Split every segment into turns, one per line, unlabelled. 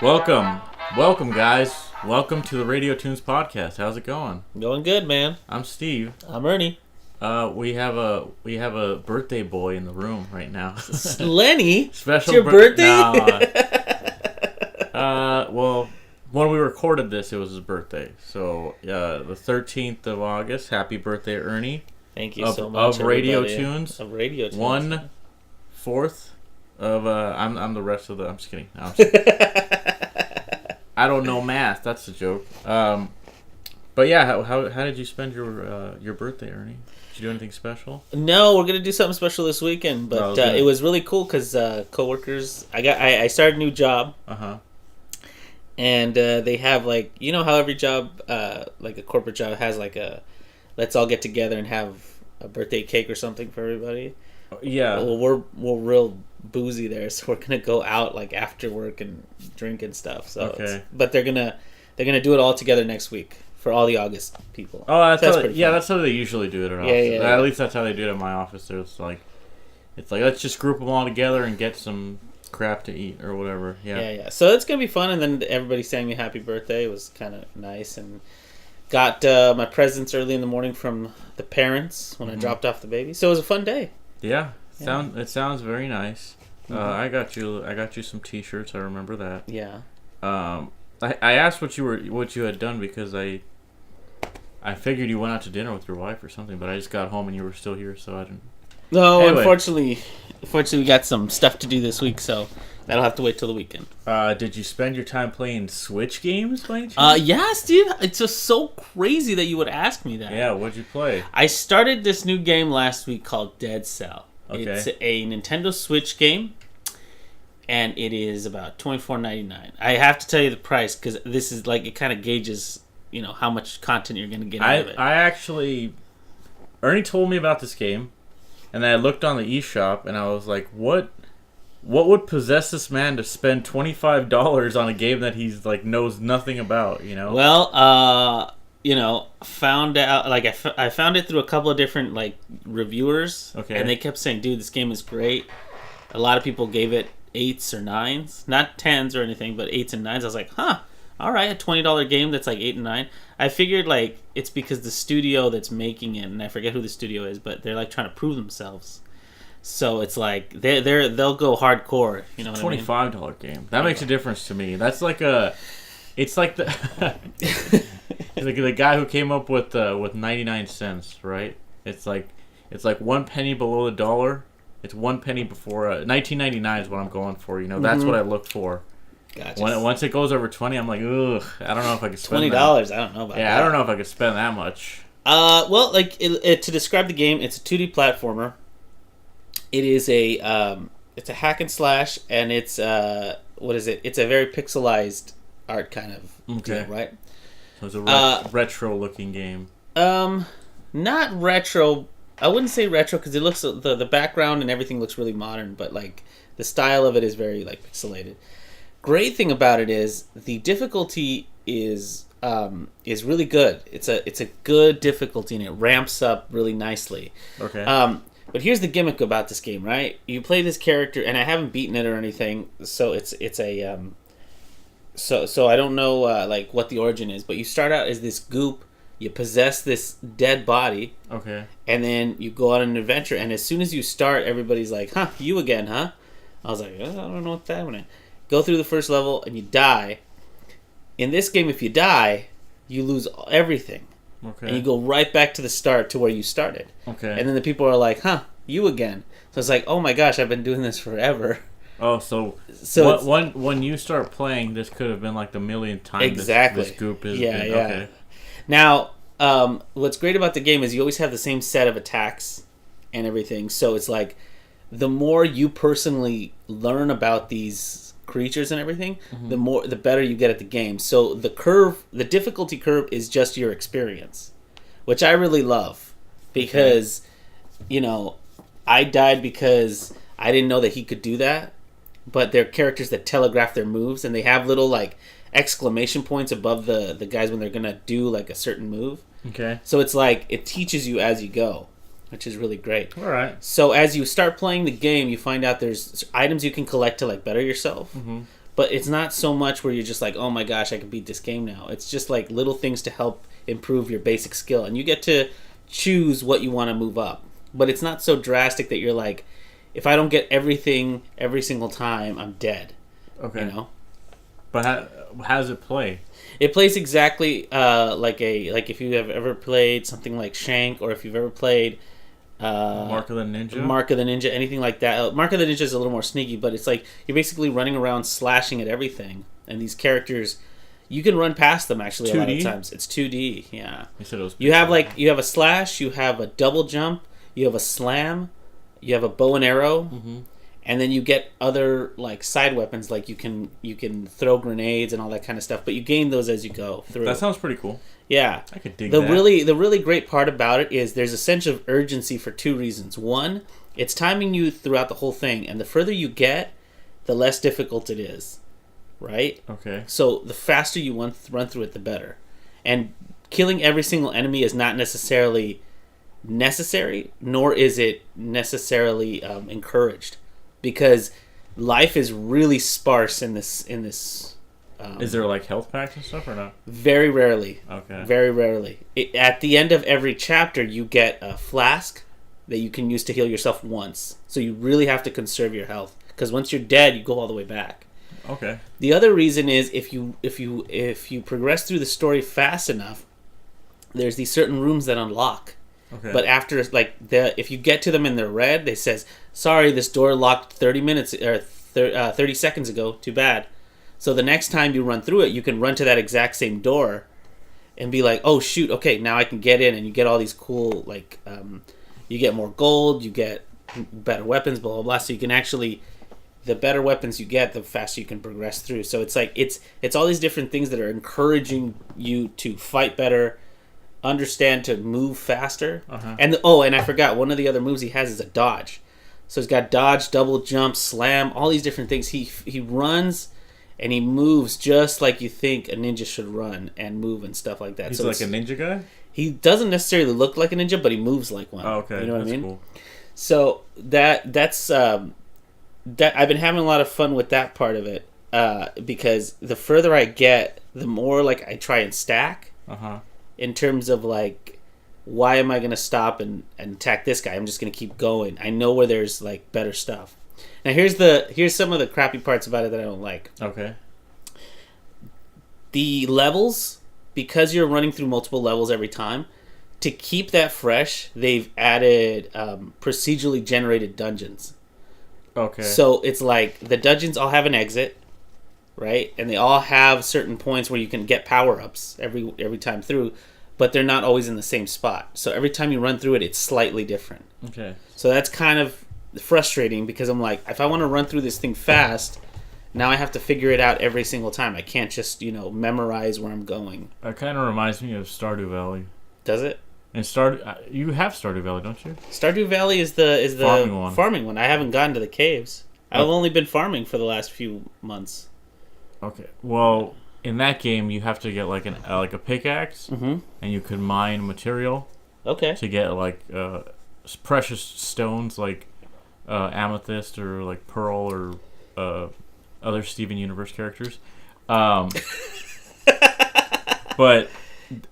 Welcome, guys. Welcome to the Radio Toons podcast. How's it going?
Going good, man.
I'm Steve.
I'm Ernie.
We have a birthday boy in the room right now.
Lenny,
Special
it's your birthday?
Well, when we recorded this, it was his birthday. So, the 13th of August. Happy birthday, Ernie.
Thank you so much.
Of Radio Toons.
Of Radio Toons.
1/4 of I'm the rest of the. I'm just kidding. No, I'm just kidding. I don't know math. That's a joke. But yeah, how did you spend your birthday, Ernie? Did you do anything special?
No, we're gonna do something special this weekend. But it was really cool because coworkers. I started a new job. And they have how every job, like a corporate job, has like a let's all get together and have a birthday cake or something for everybody.
Yeah.
Well, we're real boozy there, so we're gonna go out like after work and drink and stuff. So,
okay.
But they're gonna do it all together next week for all the August people.
Oh, that's how they usually do it at office.
Yeah.
At least that's how they do it at my office. It's like let's just group them all together and get some crap to eat or whatever.
Yeah. So it's gonna be fun, and then everybody sang me happy birthday. It was kind of nice, and got my presents early in the morning from the parents when I dropped off the baby. So it was a fun day.
Yeah. It sounds very nice. I got you some T-shirts. I remember that.
Yeah.
I asked what you had done because I figured you went out to dinner with your wife or something, but I just got home and you were still here, so I didn't.
No,
anyway.
Unfortunately, we got some stuff to do this week, so that'll have to wait till the weekend.
Did you spend your time playing Switch games by any chance?
Yeah, Steve. It's just so crazy that you would ask me that.
Yeah, what'd you play?
I started this new game last week called Dead Cell.
Okay.
It's a Nintendo Switch game, and it is about $24.99. I have to tell you the price because this is it kind of gauges how much content you're going to get out of it.
Ernie told me about this game, and then I looked on the eShop, and I was like, what would possess this man to spend $25 on a game that he's knows nothing about?
Well, found out I found it through a couple of different reviewers.
Okay.
And they kept saying, dude, this game is great. A lot of people gave it 8s or 9s, not 10s or anything, but 8s and 9s. I was like, all right, a $20 game that's 8 and 9. I figured it's because the studio that's making it, and I forget who the studio is, but they're trying to prove themselves. So it's they'll go hardcore. You know,
$25 game that makes a difference to me. That's it's like the the guy who came up with 99 cents, right? It's like 1 penny below the dollar. It's 1 penny before 19.99 is what I'm going for. That's what I look for.
Gotcha.
Once it goes over 20, I'm like, ugh. I don't know if I could spend
$20. I don't know about that.
Yeah, I don't know if I could spend that much.
Well, to describe the game, it's a 2D platformer. It is it's a hack and slash, and it's what is it? It's a very pixelized art kind of deal, right?
So it's a retro looking game.
Not retro. I wouldn't say retro because it looks the background and everything looks really modern, but the style of it is very pixelated. Great thing about it is the difficulty is really good. It's a good difficulty and it ramps up really nicely.
Okay.
But here's the gimmick about this game, right? You play this character, and I haven't beaten it or anything, so it's a so I don't know what the origin is, but you start out as this goop. You possess this dead body.
Okay.
And then you go on an adventure, and as soon as you start, everybody's like, "Huh, you again, huh?" I was like, "I don't know what that one is." Go through the first level, and you die. In this game, if you die, you lose everything.
Okay.
And you go right back to the start to where you started.
Okay.
And then the people are like, "Huh, you again." So it's like, "Oh my gosh, I've been doing this forever."
Oh, so when you start playing, this could have been the millionth time
exactly.
This goop is.
Yeah.
Okay.
Now, what's great about the game is you always have the same set of attacks and everything. So it's the more you personally learn about these creatures and everything, the better you get at the game. So the difficulty curve is just your experience, which I really love because, I died because I didn't know that he could do that, but they're characters that telegraph their moves, and they have little exclamation points above the guys when they're gonna do a certain move.
Okay.
So it's it teaches you as you go. which is really great.
All right.
So as you start playing the game, you find out there's items you can collect to like better yourself.
Mm-hmm.
But it's not so much where you're just like, oh my gosh, I can beat this game now. It's just like little things to help improve your basic skill. And you get to choose what you want to move up. But it's not so drastic that you're like, if I don't get everything every single time, I'm dead.
Okay.
You know?
But how does it play?
It plays exactly like if you have ever played something like Shank, or if you've ever played
Mark of the Ninja?
Mark of the Ninja, anything like that. Mark of the Ninja is a little more sneaky, but it's like you're basically running around slashing at everything. And these characters, you can run past them actually
2D?
a lot of times. It's 2D, yeah.
You said it was
You have a slash, you have a double jump, you have a slam, you have a bow and arrow, and then you get other like side weapons, like you can throw grenades and all that kind of stuff. But you gain those as you go through.
That sounds pretty cool.
Yeah,
I could dig
the
that.
The really great part about it is there's a sense of urgency for two reasons. One, it's timing you throughout the whole thing, and the further you get, the less difficult it is, right?
Okay.
So the faster you run through it, the better. And killing every single enemy is not necessarily necessary, nor is it necessarily encouraged, because life is really sparse in this.
Is there like health packs and stuff or not?
Very rarely.
Okay.
Very rarely. At the end of every chapter, you get a flask that you can use to heal yourself once. So you really have to conserve your health, because once you're dead, you go all the way back.
Okay.
The other reason is if you progress through the story fast enough, there's these certain rooms that unlock.
Okay.
But after if you get to them and they're red, they says, "Sorry, this door locked 30 seconds ago. Too bad." So the next time you run through it, you can run to that exact same door and be like, "Oh shoot, okay, now I can get in," and you get all these cool you get more gold, you get better weapons, blah blah blah. So you can actually, the better weapons you get, the faster you can progress through. So it's like it's all these different things that are encouraging you to fight better, understand to move faster, and I forgot, one of the other moves he has is a dodge. So he's got dodge, double jump, slam, all these different things. He runs. And he moves just like you think a ninja should run and move and stuff like that.
He's like a ninja guy?
He doesn't necessarily look like a ninja, but he moves like one.
Oh, okay.
You know what I mean?
Cool.
So that's that I've been having a lot of fun with that part of it, because the further I get, the more like I try and stack. In terms of like, why am I gonna stop and attack this guy? I'm just gonna keep going. I know where there's like better stuff. Now here's some of the crappy parts about it that I don't like.
Okay.
The levels, because you're running through multiple levels every time, to keep that fresh, they've added procedurally generated dungeons.
Okay.
So it's like the dungeons all have an exit, right? And they all have certain points where you can get power-ups every time through, but they're not always in the same spot. So every time you run through it, it's slightly different.
Okay.
So that's kind of frustrating, because I'm like, if I want to run through this thing fast, now I have to figure it out every single time. I can't just, memorize where I'm going.
That kind of reminds me of Stardew Valley.
Does it?
And you have Stardew Valley, don't you?
Stardew Valley is the
farming one.
I haven't gotten to the caves. I've only been farming for the last few months.
Okay. Well, in that game, you have to get like a pickaxe, and you can mine material.
Okay.
To get like precious stones like amethyst or like pearl or other Steven Universe characters. But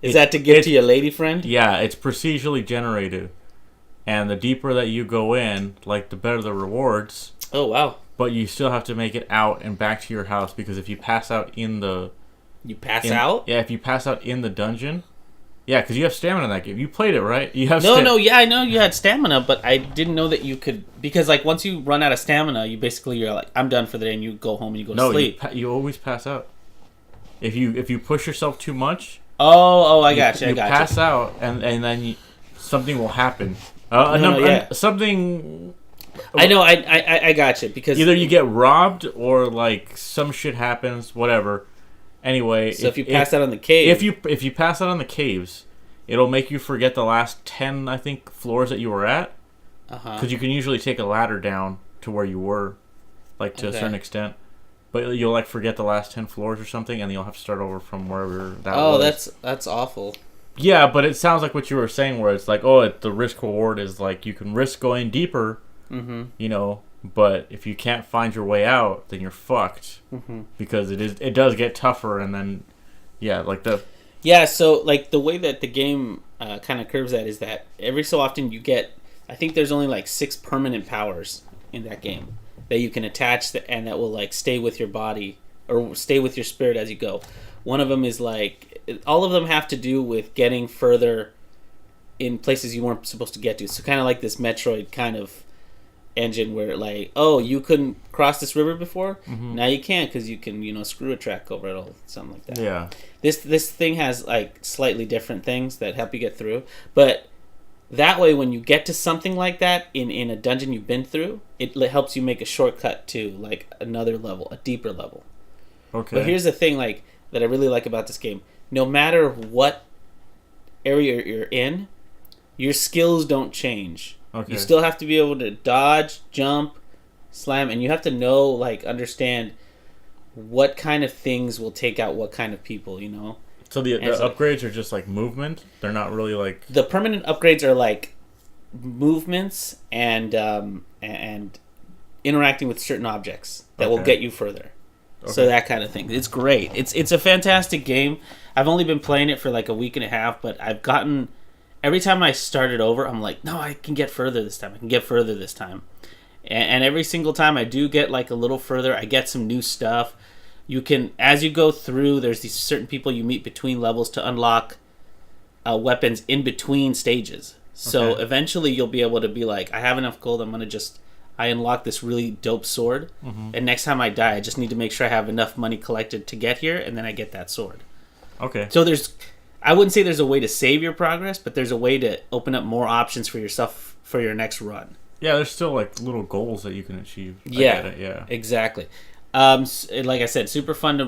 is that to give to your lady friend?
Yeah, it's procedurally generated, and the deeper that you go in, like the better the rewards.
Oh wow!
But you still have to make it out and back to your house, because if you pass out in the
out?
Yeah, if you pass out in the dungeon. Yeah, because you have stamina in that game. You played it, right? You have
yeah, I know you had stamina, but I didn't know that you could, because like once you run out of stamina, you're like, I'm done for the day, and you go home and you go to sleep.
No, you always pass out. If you push yourself too much.
I got you.
You pass out, and then something will happen. Something.
I know. I got you, because
either you get robbed or like some shit happens, whatever. Anyway,
so if you pass out on the cave,
if you pass out on the caves, it'll make you forget the last 10, I think, floors that you were at. Because you can usually take a ladder down to where you were, like to a certain extent, but you'll like forget the last 10 floors or something, and you'll have to start over from wherever that was.
That's awful.
Yeah, but it sounds like what you were saying, where it's like, the risk reward is like you can risk going deeper, but if you can't find your way out, then you're fucked because it does get tougher, and then
so like the way that the game kind of curves that is that every so often you get, I think there's only like 6 permanent powers in that game that you can attach and that will like stay with your body or stay with your spirit as you go. One of them is like, all of them have to do with getting further in places you weren't supposed to get to. So kind of like this Metroid kind of engine where like, oh, you couldn't cross this river before? Now you can, because you can, screw a track over it or something like that.
Yeah.
This thing has like slightly different things that help you get through. But that way, when you get to something like that in a dungeon you've been through, it helps you make a shortcut to like another level, a deeper level.
Okay.
But here's the thing like that I really like about this game. No matter what area you're in, your skills don't change.
Okay.
You still have to be able to dodge, jump, slam, and you have to know, like, understand what kind of things will take out what kind of people,
So the upgrades are just like movement? They're not really like...
The permanent upgrades are like movements and interacting with certain objects that will get you further. Okay. So that kind of thing. It's great. It's a fantastic game. I've only been playing it for like a week and a half, but I've gotten... Every time I start it over, I'm like, no, I can get further this time. I can get further this time. And every single time I do get like a little further, I get some new stuff. You can, as you go through, there's these certain people you meet between levels to unlock weapons in between stages. So eventually you'll be able to be like, I have enough gold, I unlock this really dope sword. And next time I die, I just need to make sure I have enough money collected to get here, and then I get that sword.
Okay.
So I wouldn't say there's a way to save your progress, but there's a way to open up more options for yourself for your next run.
Yeah, there's still like little goals that you can achieve.
Yeah, exactly. Like I said, super fun to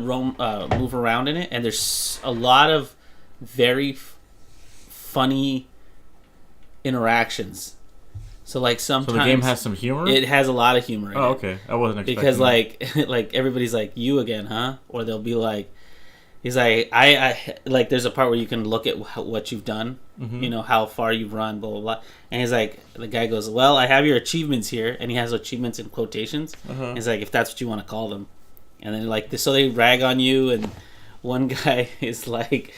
move around in it, and there's a lot of very funny interactions. So like sometimes
the game has some humor.
It has a lot of humor. In it.
Okay, I wasn't expecting
because
that.
like everybody's like, you again, huh? Or they'll be like. He's like, I like. There's a part where you can look at what you've done, how far you've run, blah blah blah. And he's like, the guy goes, "Well, I have your achievements here," and he has achievements in quotations. He's like, if that's what you want to call them, and then like, so they rag on you. And one guy is like,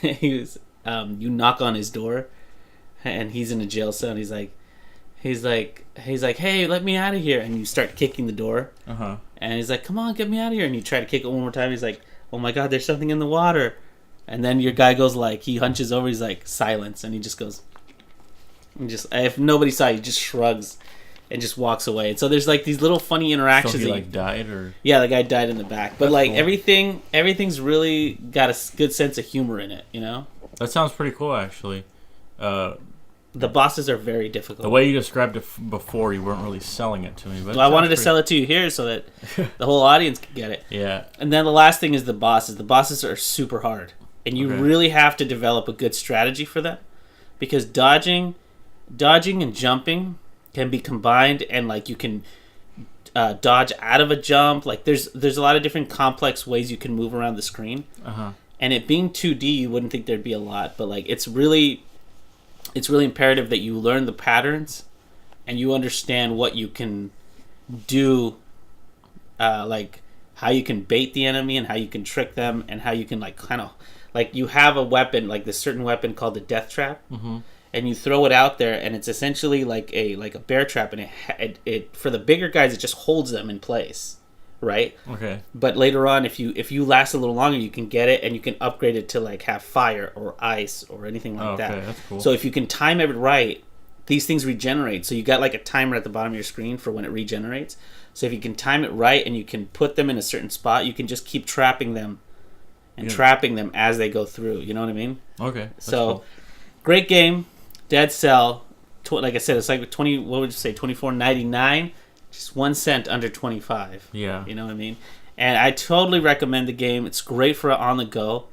you knock on his door, and he's in a jail cell. And he's like, hey, let me out of here, and you start kicking the door. And he's like, come on, get me out of here, and you try to kick it one more time. He's like, oh my god, there's something in the water. And then your guy goes like, he hunches over, he's like, silence. And he just goes, if nobody saw, he just shrugs and just walks away. And so there's like these little funny interactions.
So he like died or?
Yeah, the guy died in the back. But
that's
like
cool.
everything's really got a good sense of humor in it,
That sounds pretty cool, actually.
The bosses are very difficult.
The way you described it before, you weren't really selling it to me. But
I wanted to sell it to you here so that the whole audience could get it.
Yeah.
And then the last thing is the bosses. The bosses are super hard. And you really have to develop a good strategy for them. Because dodging and jumping can be combined, and like you can dodge out of a jump. Like there's a lot of different complex ways you can move around the screen. And it being 2D, you wouldn't think there'd be a lot. But like it's really imperative that you learn the patterns and you understand what you can do, like how you can bait the enemy and how you can trick them and how you can like kind of like you have a weapon, like this certain weapon called the death trap, and you throw it out there, and it's essentially like a bear trap, and it for the bigger guys it just holds them in place, right?
Okay.
But later on, if you last a little longer, you can get it and you can upgrade it to like have fire or ice or anything like that.
Okay, that's cool.
So if you can time it right, these things regenerate. So you got like a timer at the bottom of your screen for when it regenerates. So if you can time it right and you can put them in a certain spot, you can just keep trapping them and trapping them as they go through. You know what I mean?
Okay.
So
cool.
Great game, Dead Cell. Like I said, it's like 20. What would you say? $24.99. Just 1 cent under 25.
Yeah.
You know what I mean? And I totally recommend the game. It's great for on the go.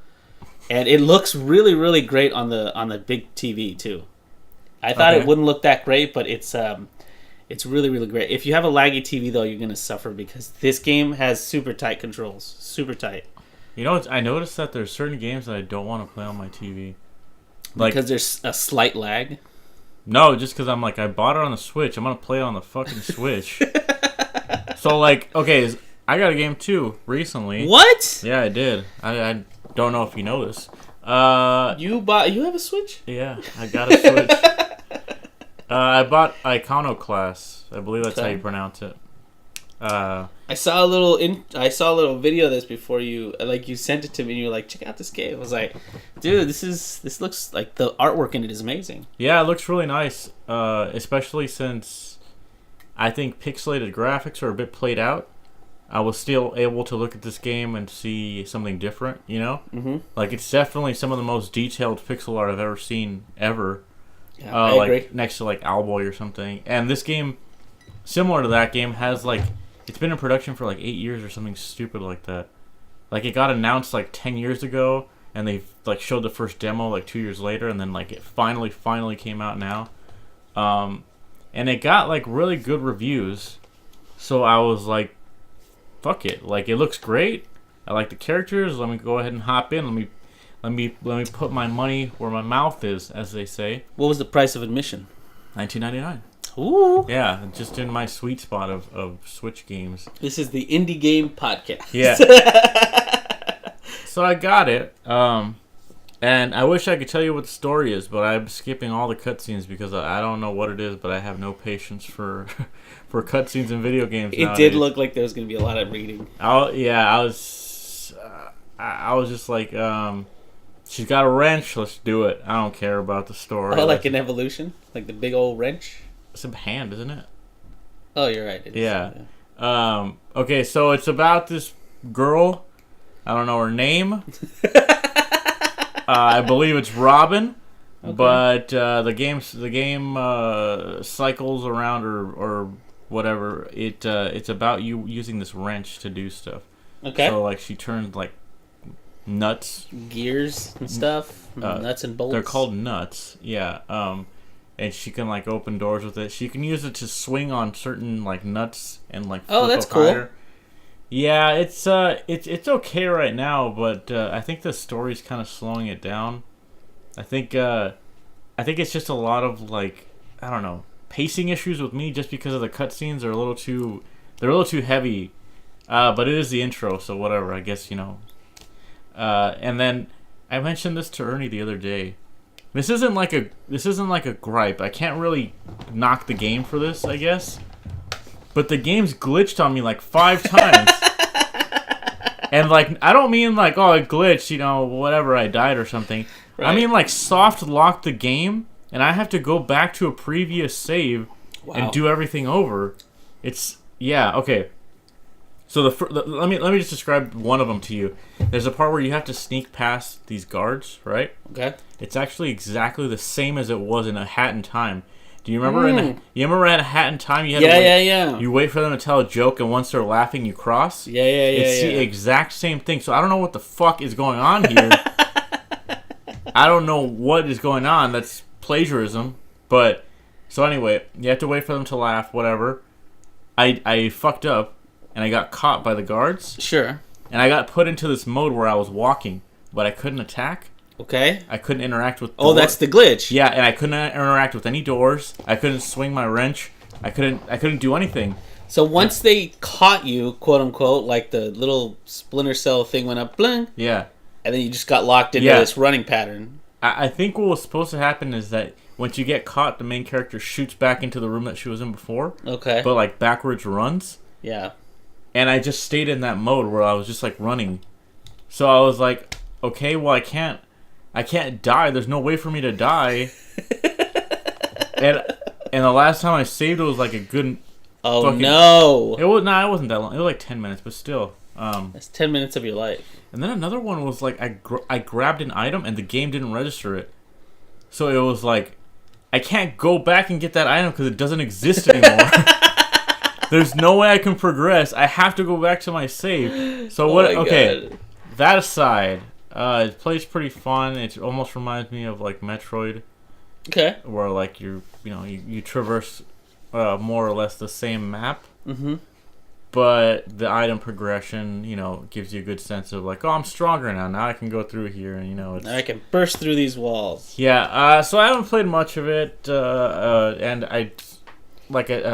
And it looks really, really great on the big TV too. I thought it wouldn't look that great, but it's really, really great. If you have a laggy TV though, you're gonna suffer because this game has super tight controls. Super tight.
You know, I noticed that there's certain games that I don't want to play on my TV.
Like, because there's a slight lag?
No, just because I'm like, I bought it on the Switch. I'm going to play it on the fucking Switch. So like, okay, I got a game too recently.
What?
Yeah, I did. I don't know if you know this.
You have a Switch?
Yeah, I got a Switch. I bought Iconoclasts. I believe that's how you pronounce it.
I saw a little video of this before you sent it to me and you were like, check out this game. I was like, dude, this looks like the artwork in it is amazing.
Yeah, it looks really nice. Especially since I think pixelated graphics are a bit played out. I was still able to look at this game and see something different, you know?
Mm-hmm.
Like, it's definitely some of the most detailed pixel art I've ever seen, ever.
Yeah, I agree.
Next to, like, Owlboy or something. And this game, similar to that game, has, like, it's been in production for, like, 8 years or something stupid like that. Like, it got announced, like, 10 years ago, and they, like, showed the first demo, like, 2 years later, and then, like, it finally came out now. And it got, like, really good reviews. So I was like, fuck it, like, it looks great. I like the characters. Let me go ahead and hop in. Let me put my money where my mouth is, as they say.
What was the price of admission?
$19.99.
Ooh.
Yeah, just in my sweet spot of Switch games.
This is the Indie Game Podcast.
Yeah. So I got it. And I wish I could tell you what the story is, but I'm skipping all the cutscenes because I don't know what it is, but I have no patience for cutscenes in video games.
It
nowadays.
did look like there was going to be a lot of reading.
I was just like, she's got a wrench, let's do it. I don't care about the story.
Oh, like an evolution? Like the big old wrench?
It's a hand, isn't it?
Oh, you're right. It is.
Yeah. Okay, so it's about this girl. I don't know her name. I believe it's Robin. Okay. But the game cycles around or whatever. It's about you using this wrench to do stuff.
Okay.
So like she turns like nuts,
gears and stuff, nuts and bolts.
They're called nuts. Yeah. And she can like open doors with it. She can use it to swing on certain like nuts and like.
Oh, that's cool.
Higher. Yeah, it's okay right now, but I think the story's kind of slowing it down. I think it's just a lot of like, I don't know, pacing issues with me just because of the cutscenes are a little too heavy. But it is the intro, so whatever. I guess, you know. And then I mentioned this to Ernie the other day. This isn't like a gripe. I can't really knock the game for this, I guess. But the game's glitched on me like 5 times. And like, I don't mean like, oh, it glitched, you know, whatever, I died or something. Right. I mean like soft locked the game and I have to go back to a previous save and do everything over. Okay. So let me just describe one of them to you. There's a part where you have to sneak past these guards, right? Okay. It's actually exactly the same as it was in A Hat in Time. Do you remember? You remember at A Hat in Time? You had to wait, you wait for them to tell a joke, and once they're laughing, you cross. It's the exact same thing. So I don't know what the fuck is going on here. I don't know what is going on. That's plagiarism. But so anyway, you have to wait for them to laugh. Whatever. I fucked up, and I got caught by the guards. Sure. And I got put into this mode where I was walking, but I couldn't attack. Okay. I couldn't interact with doors.
Oh, that's the glitch.
Yeah, and I couldn't interact with any doors. I couldn't swing my wrench. I couldn't do anything.
So once they caught you, quote unquote, like the little Splinter Cell thing went up, bling. Yeah. And then you just got locked into this running pattern.
I think what was supposed to happen is that once you get caught, the main character shoots back into the room that she was in before. Okay. But like backwards runs. Yeah. And I just stayed in that mode where I was just like running. So I was like, okay, well I can't die. There's no way for me to die. and the last time I saved it was like a good.
Oh no!
It wasn't that long. It was like 10 minutes, but still.
That's 10 minutes of your life.
And then another one was like I grabbed an item and the game didn't register it, so it was like I can't go back and get that item because it doesn't exist anymore. There's no way I can progress. I have to go back to my save. So what? Okay, God. That aside. It plays pretty fun. It almost reminds me of like Metroid. Okay. Where like you traverse more or less the same map. Mm-hmm. But the item progression, gives you a good sense of like, oh, I'm stronger now. Now I can go through here, and
I can burst through these walls.
Yeah. So I haven't played much of it, and I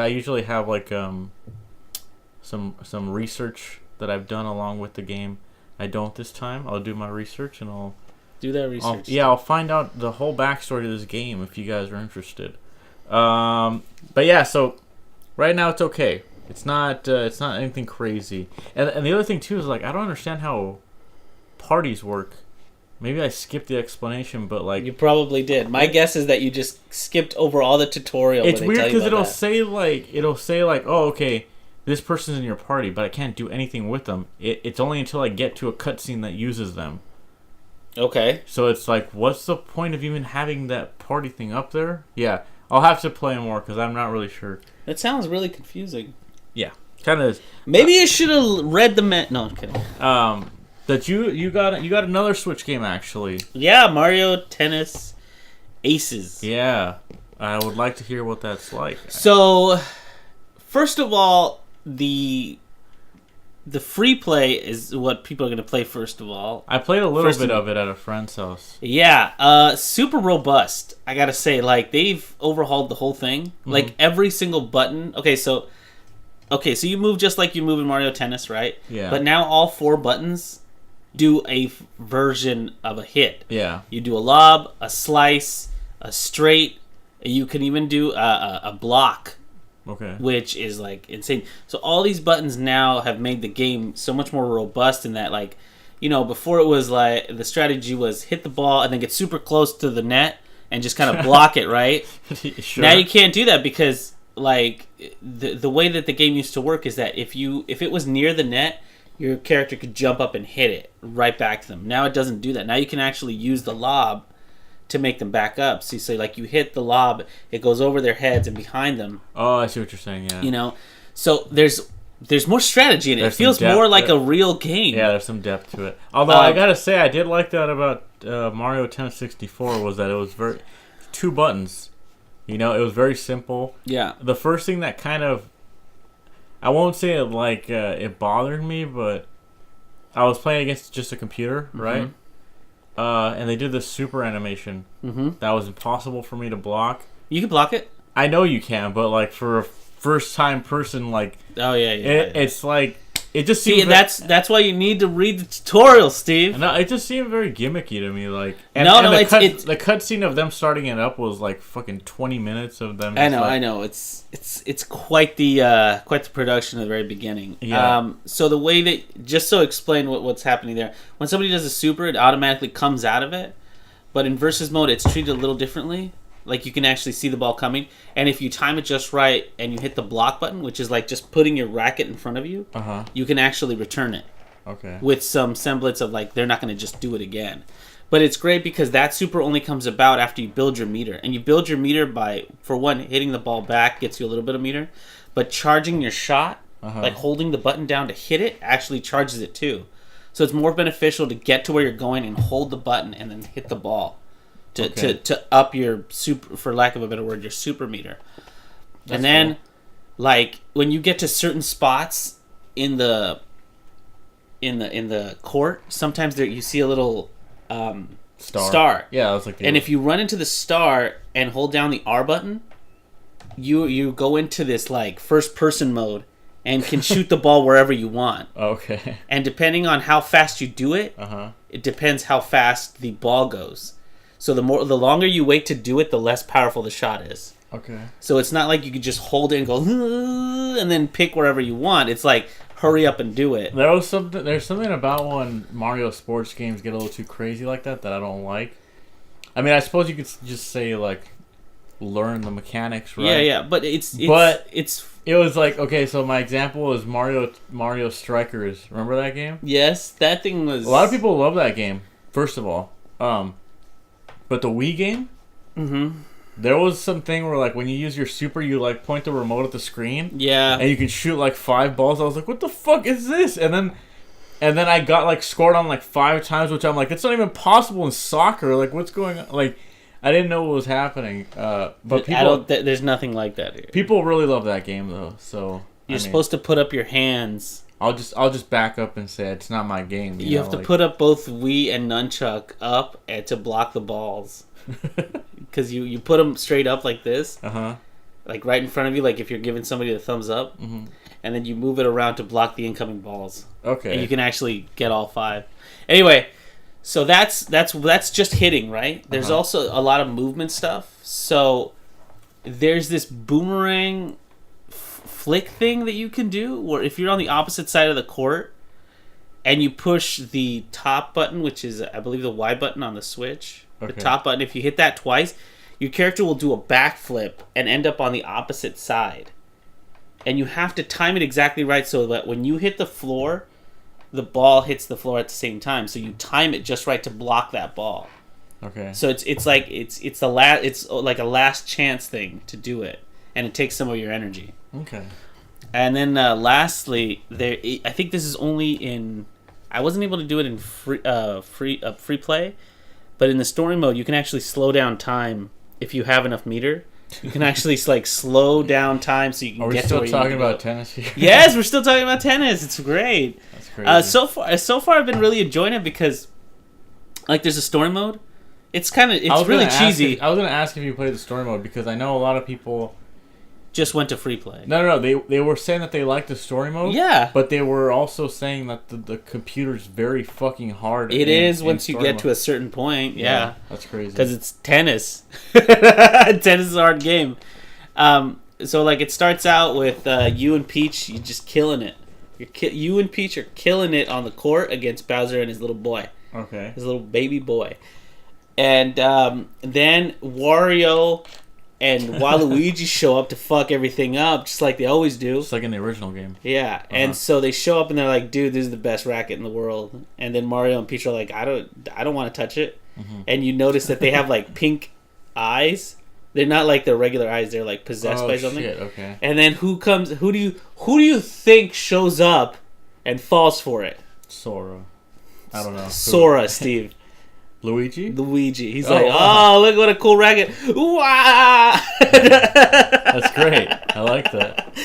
usually have like some research that I've done along with the game. I don't this time. I'll do my research and I'll
do that research.
I'll find out the whole backstory to this game if you guys are interested. But yeah, so right now it's okay. It's not anything crazy. And the other thing too is like I don't understand how parties work. Maybe I skipped the explanation, but like
you probably did. My guess is that you just skipped over all the tutorial.
It's weird because it'll say like, oh, okay, this person's in your party, but I can't do anything with them. It's only until I get to a cutscene that uses them.
Okay.
So it's like, what's the point of even having that party thing up there? Yeah, I'll have to play more because I'm not really sure.
That sounds really confusing.
Yeah, kind of is.
Maybe you should have read the No, I'm kidding.
That you got another Switch game actually.
Yeah, Mario Tennis Aces.
Yeah, I would like to hear what that's like.
So, first of all, the free play is what people are going to play first of all.
I played a little bit of it at a friend's house.
Yeah, super robust. I got to say, like they've overhauled the whole thing. Mm-hmm. Like every single button. Okay, so you move just like you move in Mario Tennis, right?
Yeah.
But now all 4 buttons do a version of a hit.
Yeah.
You do a lob, a slice, a straight. You can even do a block.
Okay.
Which is like insane. So all these buttons now have made the game so much more robust in that, like, you know, before it was like the strategy was hit the ball and then get super close to the net and just kind of block it, right?
Sure.
Now you can't do that because like the way that the game used to work is that if it was near the net, your character could jump up and hit it right back to them. Now it doesn't do that. Now you can actually use the lob to make them back up. So you say, like, you hit the lob, it goes over their heads and behind them.
Oh, I see what you're saying, yeah.
You know? So there's more strategy in it. It feels more like a real game.
Yeah, there's some depth to it. Although, I gotta say, I did like that about Mario Tennis 64 was that it was 2 buttons. You know, it was very simple.
Yeah.
The first thing that kind of... I won't say it like it bothered me, but I was playing against just a computer, right? And they did this super animation that was impossible for me to block.
You can block it?
I know you can, but like for a first-time person, like...
Oh, yeah.
It's like... It just seemed...
that's why you need to read the tutorial, Steve.
No, it just seemed very gimmicky to me, like...
The
cutscene of them starting it up was like fucking 20 minutes of them...
I know. It's quite the production at the very beginning.
Yeah.
So the way that... Just so explain what's happening there. When somebody does a super, it automatically comes out of it. But in versus mode, it's treated a little differently. Like, you can actually see the ball coming. And if you time it just right and you hit the block button, which is like just putting your racket in front of you, you can actually return it.
Okay.
With some semblance of, like, they're not going to just do it again. But it's great because that super only comes about after you build your meter. And you build your meter by, for one, hitting the ball back gets you a little bit of meter. But charging your shot, like holding the button down to hit it, actually charges it too. So it's more beneficial to get to where you're going and hold the button and then hit the ball. To up your super, for lack of a better word, your super meter. That's and then, cool. Like, when you get to certain spots in the court, sometimes there you see a little star.
Yeah, that's like.
And if you run into the star and hold down the R button, you go into this like first person mode and can shoot the ball wherever you want.
Okay.
And depending on how fast you do it, it depends how fast the ball goes. So the longer you wait to do it, the less powerful the shot is.
Okay.
So it's not like you could just hold it and go and then pick wherever you want. It's like hurry up and do it.
There's something about when Mario sports games get a little too crazy like that I don't like. I mean, I suppose you could just say like learn the mechanics, right?
Yeah, but it
was like, okay, so my example is Mario Strikers. Remember that game?
Yes, that thing was...
A lot of people love that game, first of all. But the Wii game, there was something where like when you use your super, you like point the remote at the screen, and you can shoot like 5 balls. I was like, what the fuck is this? And then I got like scored on like 5 times, which I'm like, it's not even possible in soccer. Like, what's going on? Like, I didn't know what was happening. But people,
there's nothing like that here.
People really love that game though. So
you're supposed to put up your hands.
I'll just back up and say it's not my game.
You have to put up both Wii and Nunchuck up and to block the balls. Because you put them straight up like this. Like right in front of you, like if you're giving somebody a thumbs up. and then you move it around to block the incoming balls.
Okay.
And you can actually get all 5. Anyway, so that's just hitting, right? There's also a lot of movement stuff. So there's this boomerang flick thing that you can do, where if you're on the opposite side of the court and you push the top button, which is, I believe, the Y button on the Switch, the top button, if you hit that twice, your character will do a backflip and end up on the opposite side. And you have to time it exactly right so that when you hit the floor, the ball hits the floor at the same time. So you time it just right to block that ball.
Okay.
So it's like it's like a last chance thing to do it, and it takes some of your energy.
Okay.
And then lastly, I think this is only in. I wasn't able to do it in free play, but in the story mode, you can actually slow down time if you have enough meter. You can actually like slow down time so you can get to where you need to go.
Are we still talking about tennis here?
Yes, we're still talking about tennis. It's great.
That's crazy.
So far, I've been really enjoying it because, like, there's a story mode. It's really cheesy.
I was gonna ask if you played the story mode because I know a lot of people
just went to free play.
No. They were saying that they liked the story mode.
Yeah.
But they were also saying that the computer's very fucking hard.
It is once you get to a certain point. Yeah.
That's crazy.
Because it's tennis. Tennis is a hard game. So, like, it starts out with you and Peach, you just killing it. You and Peach are killing it on the court against Bowser and his little boy.
Okay.
His little baby boy. And then Wario and Waluigi show up to fuck everything up, just like they always do.
Just like in the original game.
Yeah, and so they show up and they're like, "Dude, this is the best racket in the world." And then Mario and Peach are like, "I don't want to touch it." Mm-hmm. And you notice that they have like pink eyes. They're not like their regular eyes. They're like possessed by something.
Shit, okay.
And then who do you think shows up and falls for it?
Sora. I don't know.
Sora, Steve.
Luigi?
He's like, wow. Look what a cool racket. Wah!
That's great. I like that.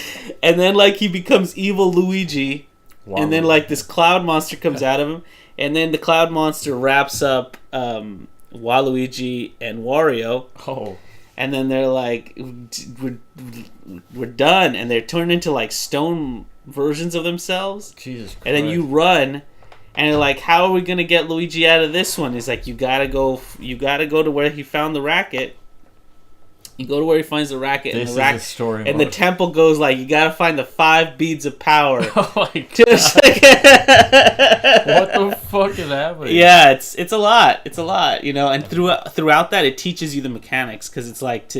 And then, like, he becomes evil Luigi. Wow. And then, like, this cloud monster comes out of him. And then the cloud monster wraps up Waluigi and Wario.
Oh.
And then they're like, we're done. And they're turned into, like, stone versions of themselves.
Jesus Christ.
And then you run. And they're like, how are we gonna get Luigi out of this one? He's like, you gotta go to where he found the racket. You go to where he finds the racket,
this
and the racket,
story
and
mode.
the temple goes like, you gotta find the 5 beads of power.
Oh my god! What the fuck is happening?
Yeah, it's a lot. It's a lot, you know. And throughout that, it teaches you the mechanics because it's like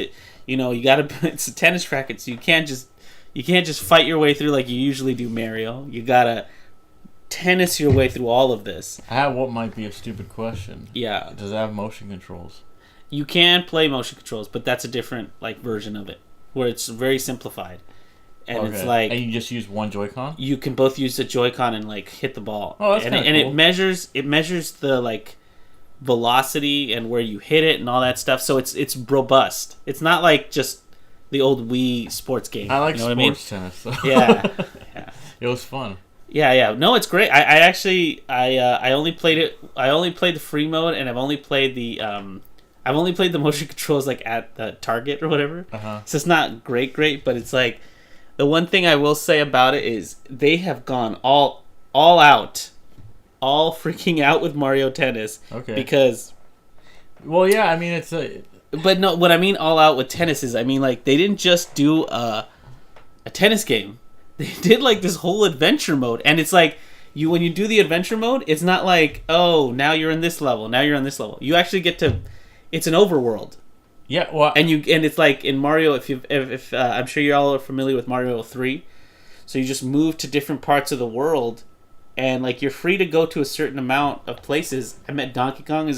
you gotta. It's a tennis racket, so you can't just fight your way through like you usually do, Mario. You gotta tennis your way through all of this.
I have what might be a stupid question.
Yeah.
Does it have motion controls?
You can play motion controls, but that's a different like version of it, where it's very simplified. And it's like,
and you just use one Joy-Con?
You can both use the Joy-Con and like hit the ball.
Oh, that's kind of cool.
And it measures the like velocity and where you hit it and all that stuff. So it's robust. It's not like just the old Wii sports game.
I like
sports
tennis. So.
Yeah.
It was fun.
Yeah. No, it's great. I only played it. I only played the free mode, and I've only played the motion controls like at the Target or whatever.
Uh-huh.
So it's not great, but it's like the one thing I will say about it is they have gone all out, all freaking out with Mario Tennis.
Okay.
Because.
Well, yeah. I mean, it's a.
But no, what I mean all out with tennis is, I mean, like they didn't just do a tennis game. They did like this whole adventure mode, and it's like when you do the adventure mode, it's not like, oh, now you're in this level, now you're on this level. You actually get to, it's an overworld.
Yeah, well,
and it's like in Mario, if I'm sure you all are familiar with Mario 3, so you just move to different parts of the world, and like you're free to go to a certain amount of places. I met Donkey Kong,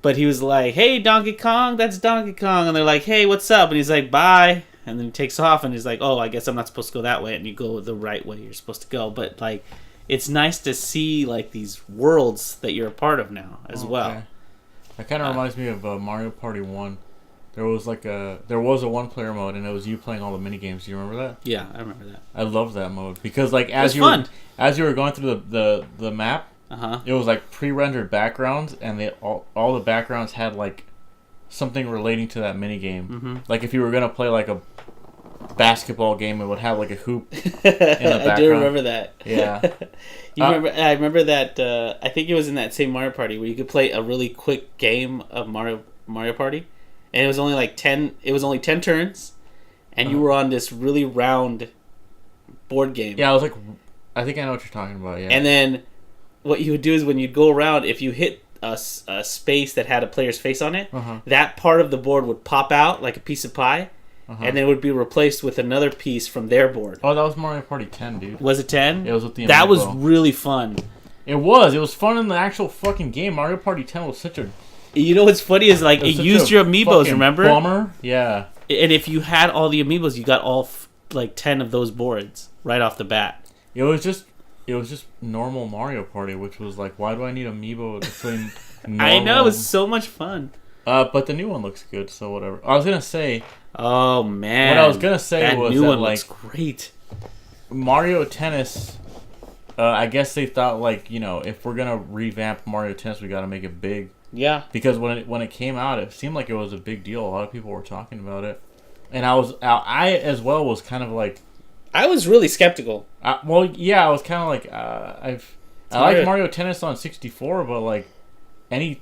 but he was like, hey, Donkey Kong, that's Donkey Kong, and they're like, hey, what's up? And he's like, bye. And then he takes off and he's like, oh, I guess I'm not supposed to go that way. And you go the right way you're supposed to go. But, like, it's nice to see, like, these worlds that you're a part of now as well.
That kind of reminds me of Mario Party 1. There was a one-player mode, and it was you playing all the mini-games. Do you remember that?
Yeah, I remember that.
I love that mode. Because, like, as you were going through the map, it was, like, pre-rendered backgrounds, and all the backgrounds had, like, something relating to that minigame.
Mm-hmm.
Like if you were gonna play like a basketball game. It would have like a hoop in the background.
I do remember that.
Yeah.
I remember that. I think it was in that same Mario Party where you could play a really quick game of Mario Party, and it was only like 10. It was only 10 turns, and you were on this really round board game.
Yeah, I think I know what you're talking about. Yeah.
And then what you would do is when you'd go around, if you hit a space that had a player's face on it, that part of the board would pop out like a piece of pie, and then it would be replaced with another piece from their board.
Oh, that was Mario Party 10, dude.
Was it 10?
It was with the
That
amiibo.
was really fun.
It was fun in the actual fucking game. Mario Party 10 was such a...
You know what's funny is like it used your amiibos, remember?
Bummer. Yeah.
And if you had all the amiibos, you got all like 10 of those boards right off the bat.
It was just normal Mario Party, which was like, why do I need amiibo to play normal?
I know, it was so much fun.
But the new one looks good, so whatever. I was gonna say.
Oh man.
What I was gonna say was
new
that
one
like
looks great.
Mario Tennis. I guess they thought like, you know, if we're gonna revamp Mario Tennis, we got to make it big.
Yeah.
Because when it came out, it seemed like it was a big deal. A lot of people were talking about it, and I as well was kind of like.
I was really skeptical.
Well, yeah, I was kind of like, I like Mario Tennis on 64, but like any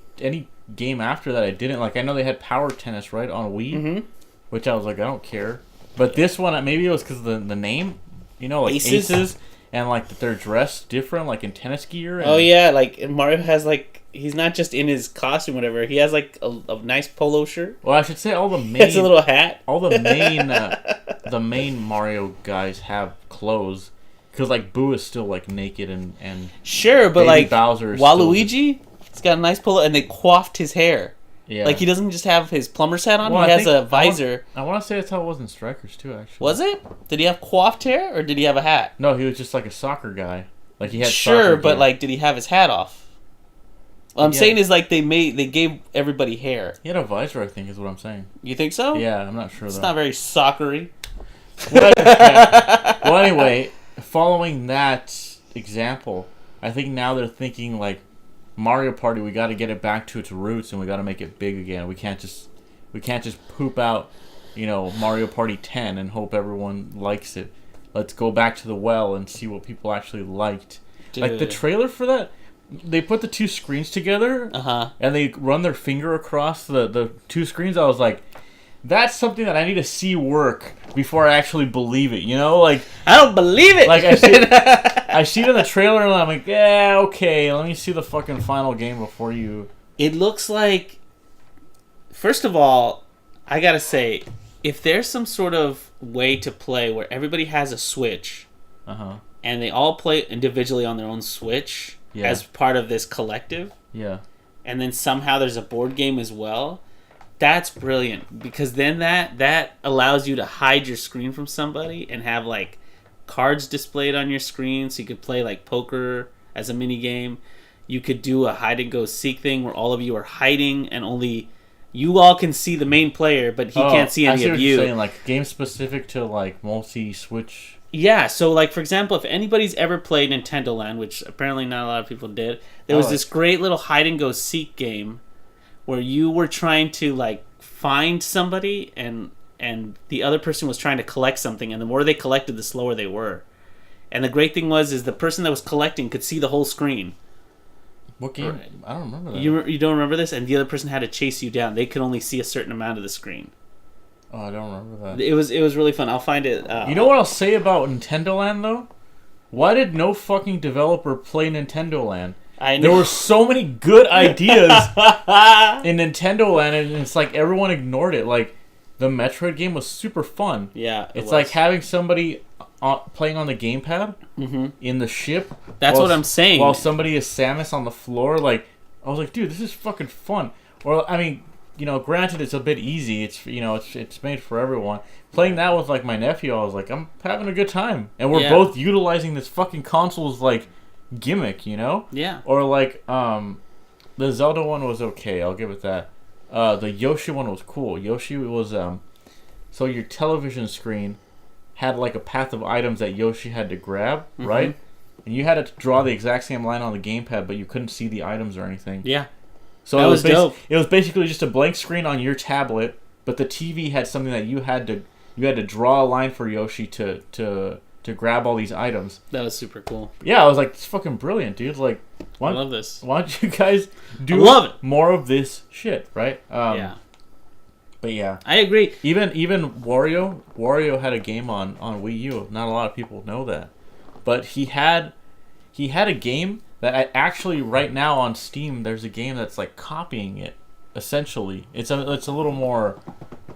game after that, I didn't like. I know they had Power Tennis right on Wii, which I was like, I don't care. But this one, maybe it was because of the name, you know, like Aces, and like that they're dressed different, like in tennis gear. And,
oh yeah, like Mario has like. He's not just in his costume, or whatever. He has like a nice polo shirt.
Well, I should say all the main.
He has a little hat.
All the main Mario guys have clothes, because like Boo is still like naked and
sure, but
Baby
like
Bowser is
Waluigi, he's got a nice polo, and they coiffed his hair.
Yeah,
like he doesn't just have his plumber's hat on.
Well,
he has a visor.
I want to say that's how it was in Strikers too. Actually,
was it? Did he have coiffed hair, or did he have a hat?
No, he was just like a soccer guy. Like he had
sure, but
gear.
like, did he have his hat off? What I'm saying is like they gave everybody hair.
He had a visor, I think, is what I'm saying.
You think so?
Yeah, I'm not sure.
It's not very soccery.
Well, anyway, following that example, I think now they're thinking like Mario Party. We got to get it back to its roots, and we got to make it big again. We can't just poop out, you know, Mario Party 10 and hope everyone likes it. Let's go back to the well and see what people actually liked. Dude. Like the trailer for that. They put the two screens together, and they run their finger across the two screens. I was like, that's something that I need to see work before I actually believe it. You know, like
I don't believe it.
Like I see it in the trailer, and I'm like, yeah, okay. Let me see the fucking final game before you.
It looks like. First of all, I gotta say, if there's some sort of way to play where everybody has a Switch, and they all play individually on their own Switch. Yeah. As part of this collective.
Yeah.
And then somehow there's a board game as well. That's brilliant. Because then that allows you to hide your screen from somebody and have like cards displayed on your screen so you could play like poker as a mini game. You could do a hide and go seek thing where all of you are hiding and only you all can see the main player, but he can't see any of you.
You're saying, like game specific to like multi-Switch.
Yeah, so like for example, if anybody's ever played Nintendo Land, which apparently not a lot of people did, there was this great little hide and go seek game where you were trying to like find somebody and the other person was trying to collect something, and the more they collected, the slower they were. And the great thing is the person that was collecting could see the whole screen.
What game? Right. I don't remember that.
You don't remember this? And the other person had to chase you down. They could only see a certain amount of the screen.
Oh, I don't remember that.
It was really fun. I'll find it.
You know what I'll say about Nintendo Land, though? Why did no fucking developer play Nintendo Land?
I know.
There were so many good ideas in Nintendo Land, and it's like everyone ignored it. Like, the Metroid game was super fun.
Yeah,
it's like having somebody playing on the gamepad in the ship.
That's what I'm saying.
While somebody is Samus on the floor. Like, I was like, dude, this is fucking fun. Or, I mean... You know, granted, it's a bit easy. It's it's made for everyone. Playing that with like my nephew, I was like, I'm having a good time, and we're both utilizing this fucking console's like gimmick, you know?
Yeah.
Or like the Zelda one was okay. I'll give it that. The Yoshi one was cool. Yoshi was so your television screen had like a path of items that Yoshi had to grab, right? And you had to draw the exact same line on the gamepad, but you couldn't see the items or anything.
Yeah.
So
that was dope.
It was basically just a blank screen on your tablet, but the TV had something that you had you had to draw a line for Yoshi to grab all these items.
That was super cool.
Yeah, I was like, it's fucking brilliant, dude. Like,
I love this.
Why don't you guys do more of this shit, right?
Yeah.
But yeah,
I agree.
Even Wario had a game on Wii U. Not a lot of people know that, but he had a game that actually right now on Steam. There's a game that's like copying it. Essentially, it's a little more.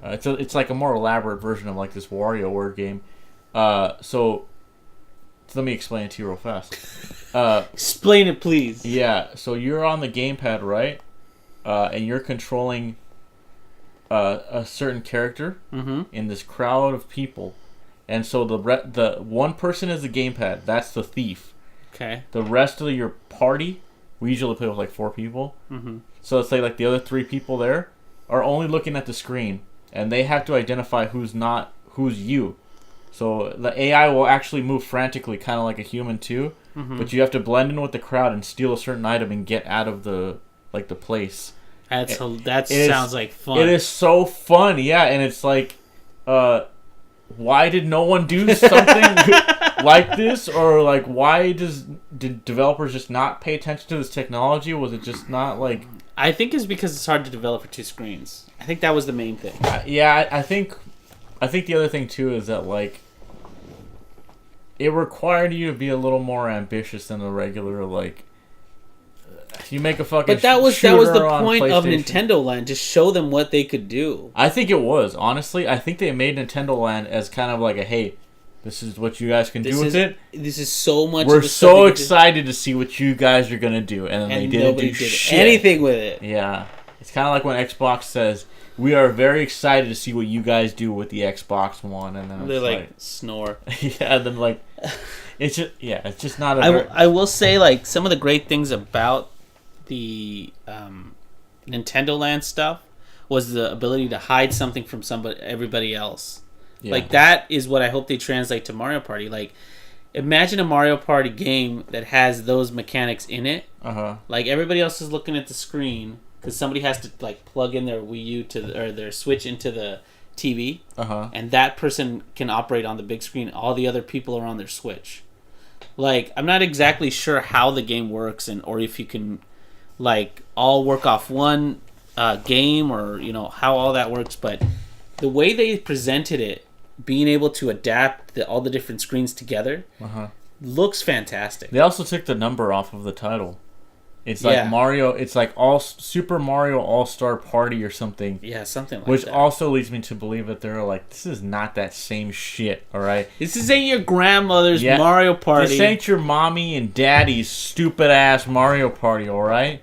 It's like a more elaborate version of like this Wario word game. So let me explain it to you real fast.
Explain it, please.
Yeah, so you're on the gamepad, right? And you're controlling a certain character in this crowd of people, and so the one person is the gamepad. That's the thief.
Okay.
The rest of your party, we usually play with like 4 people. So let's say like the other 3 people there are only looking at the screen, and they have to identify who's you. So the AI will actually move frantically, kind of like a human too. But you have to blend in with the crowd and steal a certain item and get out of the place.
That sounds like fun.
It is so fun, yeah. And it's like, why did no one do something like this? Or like, why did developers just not pay attention to this technology? Was it just not like?
I think it's because it's hard to develop for 2 screens. I think that was the main thing.
Yeah, I think the other thing too is that like it required you to be a little more ambitious than the regular like. You make a fucking.
But that was the point of
PlayStation.
Nintendo Land, to show them what they could do.
I think it was, honestly. I think they made Nintendo Land as kind of like a, hey, this is what you guys can do with it.
This is so much.
We're so excited to see what you guys are gonna do, and then they didn't do shit.
Anything with it.
Yeah, it's kind of like when Xbox says, "We are very excited to see what you guys do with the Xbox One," and then
they're like snore.
Yeah, then like it's just not.
I will say like some of the great things about the Nintendo Land stuff was the ability to hide something from everybody else. Yeah. Like that is what I hope they translate to Mario Party. Like, imagine a Mario Party game that has those mechanics in it. Like everybody else is looking at the screen because somebody has to like plug in their Wii U or their Switch into the TV, and that person can operate on the big screen. All the other people are on their Switch. Like, I'm not exactly sure how the game works, or if you can like all work off one game, or how all that works, but the way they presented it, being able to adapt all the different screens together, looks fantastic.
They also took the number off of the title. It's like Mario. It's like Super Mario All-Star Party or something.
Yeah, something like
which
that.
Which also leads me to believe that they're like, this is not that same shit. All right,
this ain't your grandmother's Mario Party.
This ain't your mommy and daddy's stupid ass Mario Party. All right,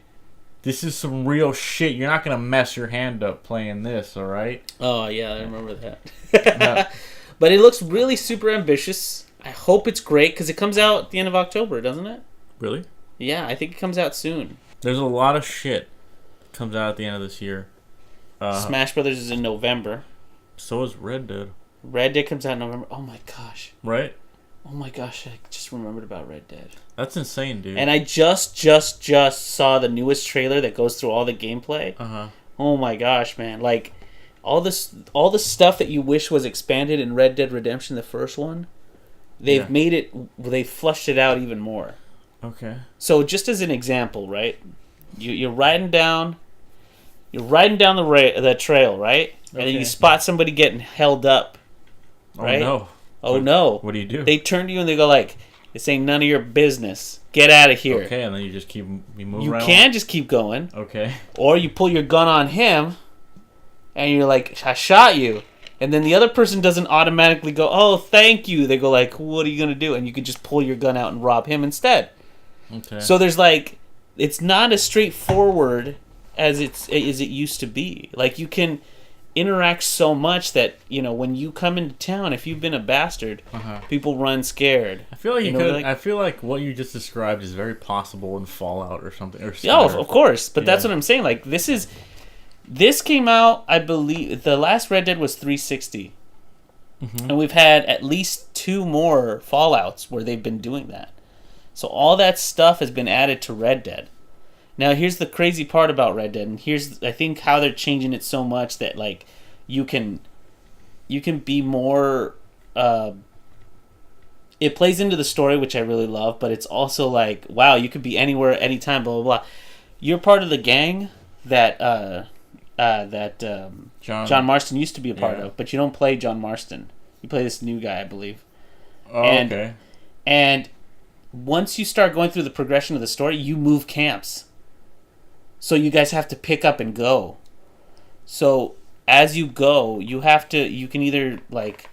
this is some real shit. You're not gonna mess your hand up playing this. All right.
Oh yeah, I remember that. But it looks really super ambitious. I hope it's great because it comes out at the end of October, doesn't it?
Really?
Yeah, I think it comes out soon.
There's a lot of shit that comes out at the end of this year.
Smash Brothers is in November.
So is Red Dead.
Red Dead comes out in November. Oh my gosh.
Right?
Oh my gosh, I just remembered about Red Dead.
That's insane, dude.
And I just saw the newest trailer that goes through all the gameplay. Oh my gosh, man. Like, all the stuff that you wish was expanded in Red Dead Redemption, the first one, they've made it, they've flushed it out even more.
Okay.
So just as an example, right? You're riding down the trail, right? Okay. And you spot somebody getting held up, right? Oh no!
What do?
They turn to you and they go like, "This ain't none of your business. Get out of here."
Okay, and then you just keep moving.
You can just keep going.
Okay.
Or you pull your gun on him, and you're like, "I shot you." And then the other person doesn't automatically go, "Oh, thank you." They go like, "What are you gonna do?" And you can just pull your gun out and rob him instead.
Okay.
So there's like, it's not as straightforward as it used to be. Like, you can interact so much that when you come into town, if you've been a bastard, people run scared.
I feel like I feel like what you just described is very possible in Fallout or something.
Of course, but that's what I'm saying. Like, this came out, I believe, the last Red Dead was 360, and we've had at least 2 more Fallouts where they've been doing that. So all that stuff has been added to Red Dead. Now, here's the crazy part about Red Dead, and here's, I think, how they're changing it so much that, like, you can be more. It plays into the story, which I really love, but it's also like, wow, you could be anywhere, anytime, blah blah blah. You're part of the gang that John Marston used to be a part of, but you don't play John Marston. You play this new guy, I believe.
Oh, okay.
And once you start going through the progression of the story, you move camps. So you guys have to pick up and go. So as you go, you can either like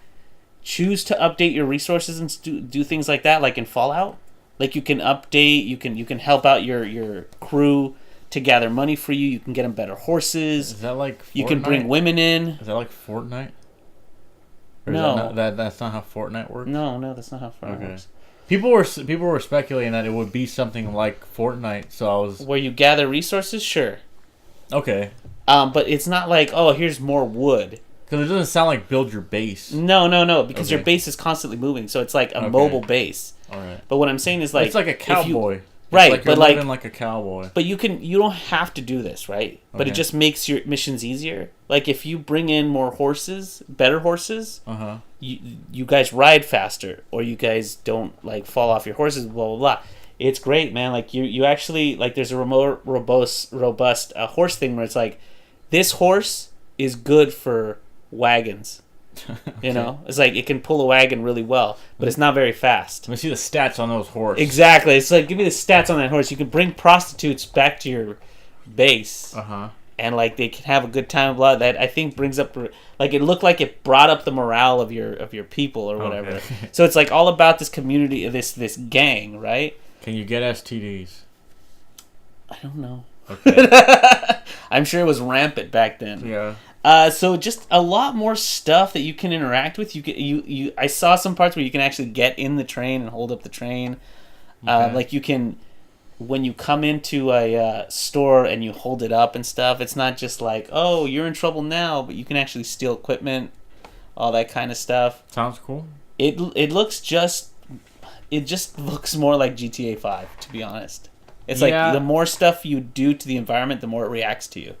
choose to update your resources and do things like that, like in Fallout. Like you can update, you can help out your crew to gather money for you. You can get them better horses.
Is that like Fortnite?
You can bring women in.
Is that like Fortnite? Or
No,
that's not how Fortnite works.
No, that's not how Fortnite works.
People were speculating that it would be something like Fortnite, so I was
where you gather resources. Sure.
Okay.
But it's not like, oh, here's more wood.
Because it doesn't sound like build your base.
No, because your base is constantly moving, so it's like a mobile base.
All right.
But what I'm saying is like
it's like a cowboy.
Right,
like you're living like a cowboy.
But you don't have to do this, right? But it just makes your missions easier. Like if you bring in more horses, better horses, you guys ride faster, or you guys don't like fall off your horses, blah blah blah. It's great, man. Like you actually like there's a remote robust horse thing where it's like this horse is good for wagons. You know, it's like it can pull a wagon really well, but it's not very fast.
Let me see the stats on those horses.
Exactly. It's like, give me the stats on that horse. You can bring prostitutes back to your base, and like they can have a good time. Blah. That I think brings up, like it looked like it brought up the morale of your people or whatever. Okay. So it's like all about this community, this gang, right?
Can you get STDs?
I don't know.
Okay.
I'm sure it was rampant back then.
Yeah.
So just a lot more stuff that you can interact with. I saw some parts where you can actually get in the train and hold up the train. Okay. Like you can, when you come into a store and you hold it up and stuff, it's not just like, oh, you're in trouble now, but you can actually steal equipment, all that kind of stuff.
Sounds cool.
It just looks more like GTA 5, to be honest. It's like the more stuff you do to the environment, the more it reacts to you.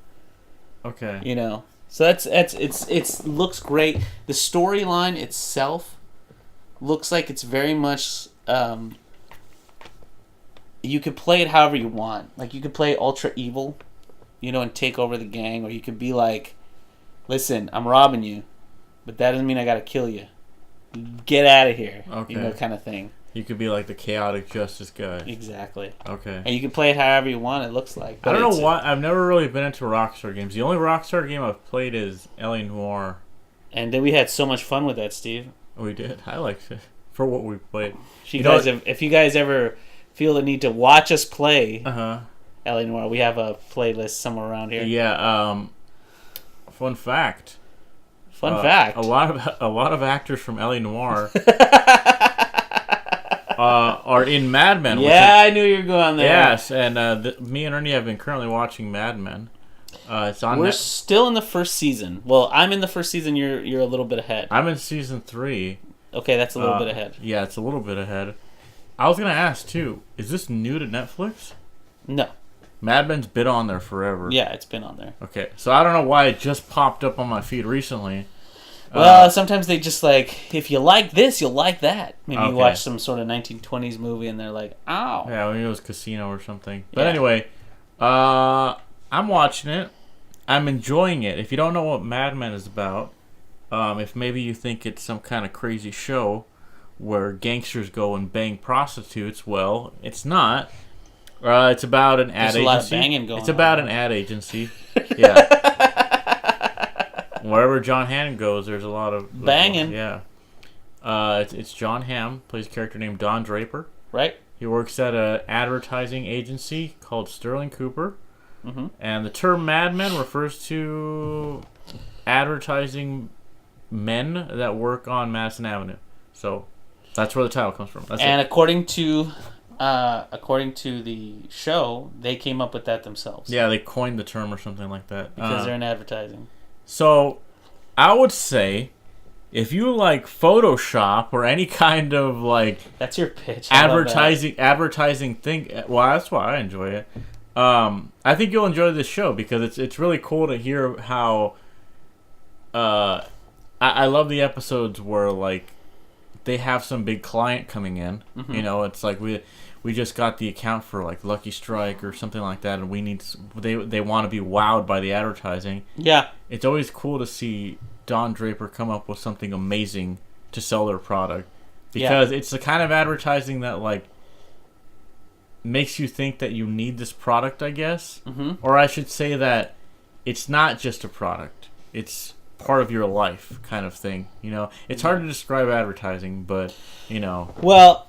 Okay.
You know. So it looks great. The storyline itself looks like it's very much you could play it however you want. Like you could play ultra evil, you know, and take over the gang, or you could be like, listen, I'm robbing you, but that doesn't mean I gotta kill you. Get out of here. Okay. You know, kind of thing.
You could be like the chaotic justice guy.
Exactly.
Okay.
And you can play it however you want, it looks like.
I don't know why. I've never really been into Rockstar games. The only Rockstar game I've played is L.A. Noire.
And then we had so much fun with that, Steve.
We did. I liked it for what we played.
If you guys ever feel the need to watch us play L.A. Noire, we have a playlist somewhere around here.
Yeah. Fun fact.
Fun fact.
A lot of actors from L.A. Noire are in Mad Men.
Yeah, I knew you were going there.
Yes, and me and Ernie have been currently watching Mad Men. It's on.
We're still in the first season. Well, I'm in the first season. You're a little bit ahead.
I'm in season 3.
Okay, that's a little bit ahead.
Yeah, it's a little bit ahead. I was gonna ask too. Is this new to Netflix?
No.
Mad Men's been on there forever.
Yeah, it's been on there.
Okay, so I don't know why it just popped up on my feed recently.
Well, sometimes they just like, if you like this, you'll like that. Maybe you watch some sort of 1920s movie and they're like, ow.
Yeah, maybe it was Casino or something. But anyway, I'm watching it. I'm enjoying it. If you don't know what Mad Men is about, if maybe you think it's some kind of crazy show where gangsters go and bang prostitutes, well, it's not. It's about an ad agency. There's a lot of banging going on. It's about an ad agency. Yeah. Wherever John Hamm goes, there's a lot of
banging.
Yeah. It's John Hamm, plays a character named Don Draper.
Right.
He works at an advertising agency called Sterling Cooper. Mm-hmm. And the term Mad Men refers to advertising men that work on Madison Avenue. So that's where the title comes from. That's
and according to the show, they came up with that themselves.
Yeah, they coined the term or something like that.
Because they're in advertising.
So, I would say, if you like Photoshop or any kind of like
that's your pitch.
advertising thing, well, that's why I enjoy it. I think you'll enjoy this show because it's really cool to hear how I love the episodes where like they have some big client coming in. Mm-hmm. You know, it's like we just got the account for like Lucky Strike or something like that, and they want to be wowed by the advertising.
Yeah,
it's always cool to see Don Draper come up with something amazing to sell their product, because it's the kind of advertising that like makes you think that you need this product, I guess. Mm-hmm. Or I should say that it's not just a product, it's part of your life kind of thing. You know, it's hard to describe advertising, but you know,
well,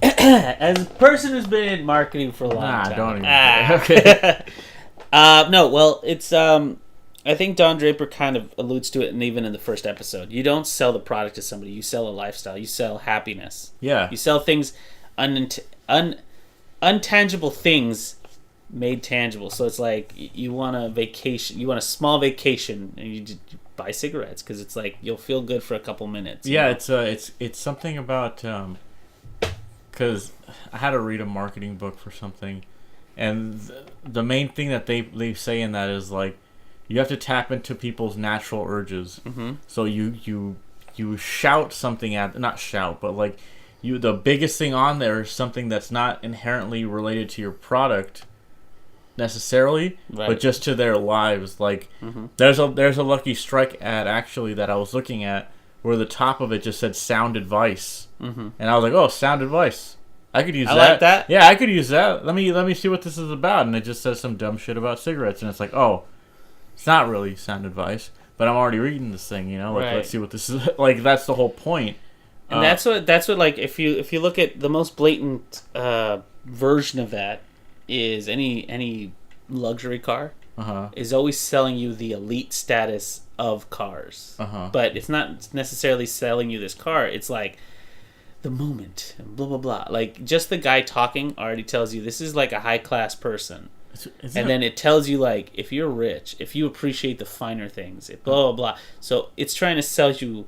as a person who's been in marketing for a long time,
don't even okay.
No, well, it's I think Don Draper kind of alludes to it, and even in the first episode, you don't sell the product to somebody, you sell a lifestyle, you sell happiness.
Yeah,
you sell things untangible things made tangible. So it's like you want a vacation, you want a small vacation, and you buy cigarettes because it's like you'll feel good for a couple minutes.
Yeah, it's something about because I had to read a marketing book for something, and the main thing that they say in that is like you have to tap into people's natural urges. Mm-hmm. So you shout something at, not shout, but like the biggest thing on there is something that's not inherently related to your product necessarily, right, but just to their lives. Like there's a Lucky Strike ad actually that I was looking at where the top of it just said sound advice, and I was like, oh, sound advice, I could use that.
Like that.
Yeah, I could use that. Let me see what this is about. And it just says some dumb shit about cigarettes, and it's like, oh, it's not really sound advice, but I'm already reading this thing, you know, like, right, let's see what this is. Like, that's the whole point.
And that's what like if you look at the most blatant version of that is any luxury car is always selling you the elite status of cars, but it's not necessarily selling you this car. It's like the moment and blah blah blah. Like just the guy talking already tells you this is like a high class person. Then it tells you like if you're rich, if you appreciate the finer things, blah blah blah. So it's trying to sell you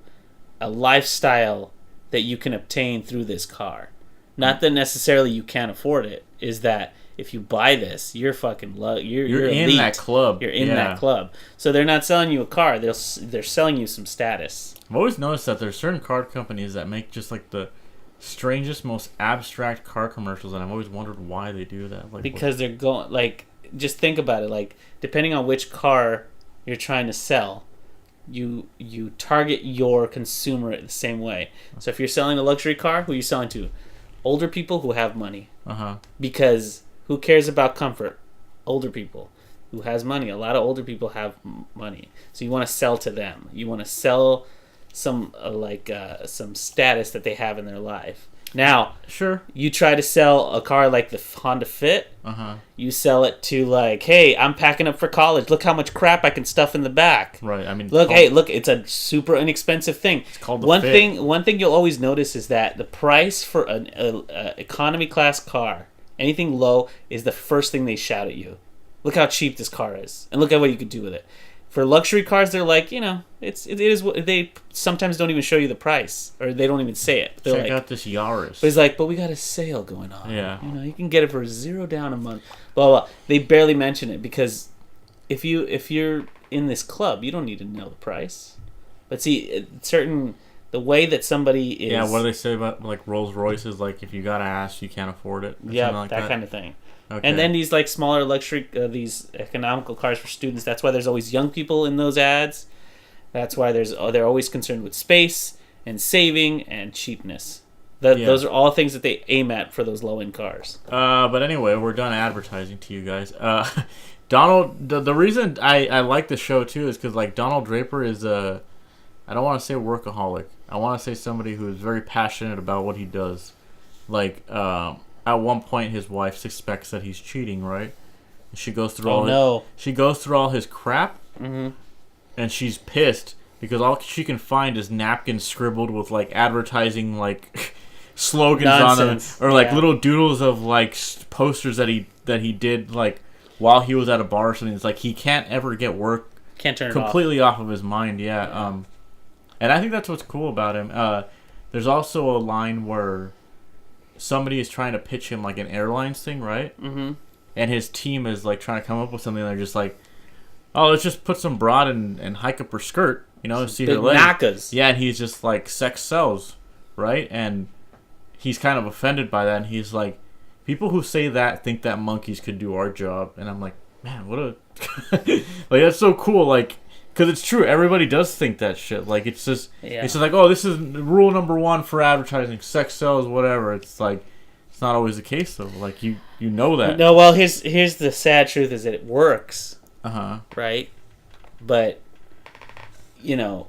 a lifestyle that you can obtain through this car. Not that necessarily you can't afford it. Is that if you buy this, you're fucking you're
in
elite.
That club.
You're in that club. So they're not selling you a car. They're selling you some status.
I've always noticed that there's certain car companies that make just like the strangest, most abstract car commercials, and I've always wondered why they do that. Like,
because they're going like, just think about it. Like depending on which car you're trying to sell, you target your consumer the same way. So if you're selling a luxury car, who are you selling to? Older people who have money. Because who cares about comfort? Older people. Who has money? A lot of older people have money. So you want to sell to them. You want to sell some some status that they have in their life. Now,
sure, you
try to sell a car like the Honda Fit. You sell it to like, hey, I'm packing up for college. Look how much crap I can stuff in the back.
Right. I mean,
look, it's a super inexpensive thing.
It's called the
One
Fit.
One thing you'll always notice is that the price for an economy class car, anything low, is the first thing they shout at you. Look how cheap this car is, and look at what you could do with it. For luxury cars, they're like, you know, it is what they sometimes don't even show you the price, or they don't even say it. They're
Check
like,
out this Yaris.
But he's like, but we got a sale going on.
Yeah,
you know, you can get it for $0 down a month. Blah blah. They barely mention it because if you're in this club, you don't need to know the price. But see, the way that somebody is.
Yeah, what do they say about like Rolls Royces? Like if you got ass, you can't afford it.
Yeah,
like
that kind of thing.
Okay.
And then these like smaller luxury, these economical cars for students. That's why there's always young people in those ads. That's why they're always concerned with space and saving and cheapness. Those are all things that they aim at for those low end cars.
But anyway, we're done advertising to you guys. Donald, the reason I like the show too is because like Donald Draper is I don't want to say workaholic. I want to say somebody who is very passionate about what he does. Like at one point, his wife suspects that he's cheating, right? She goes through all his crap, and she's pissed because all she can find is napkins scribbled with like advertising like slogans
Nonsense.
on them, or like little doodles of like posters that he did like while he was at a bar or something. It's like he can't ever get work completely off of his mind. Yeah. And I think that's what's cool about him. There's also a line where somebody is trying to pitch him like an airlines thing, right? Mm-hmm. And his team is like trying to come up with something. And they're just like, "Oh, let's just put some broad and hike up her skirt." You know, see
big
her leg.
knackers.
Yeah, and he's just like, sex sells, right? And he's kind of offended by that, and he's like, people who say that think that monkeys could do our job. And I'm like, man, what a... like, that's so cool, like, because it's true. Everybody does think that shit. Like, it's just... Yeah. It's just like, oh, this is rule number one for advertising. Sex sells, whatever. It's like, it's not always the case, though. Like, you know that.
No, well, here's the sad truth is that it works.
Uh-huh.
Right? But, you know,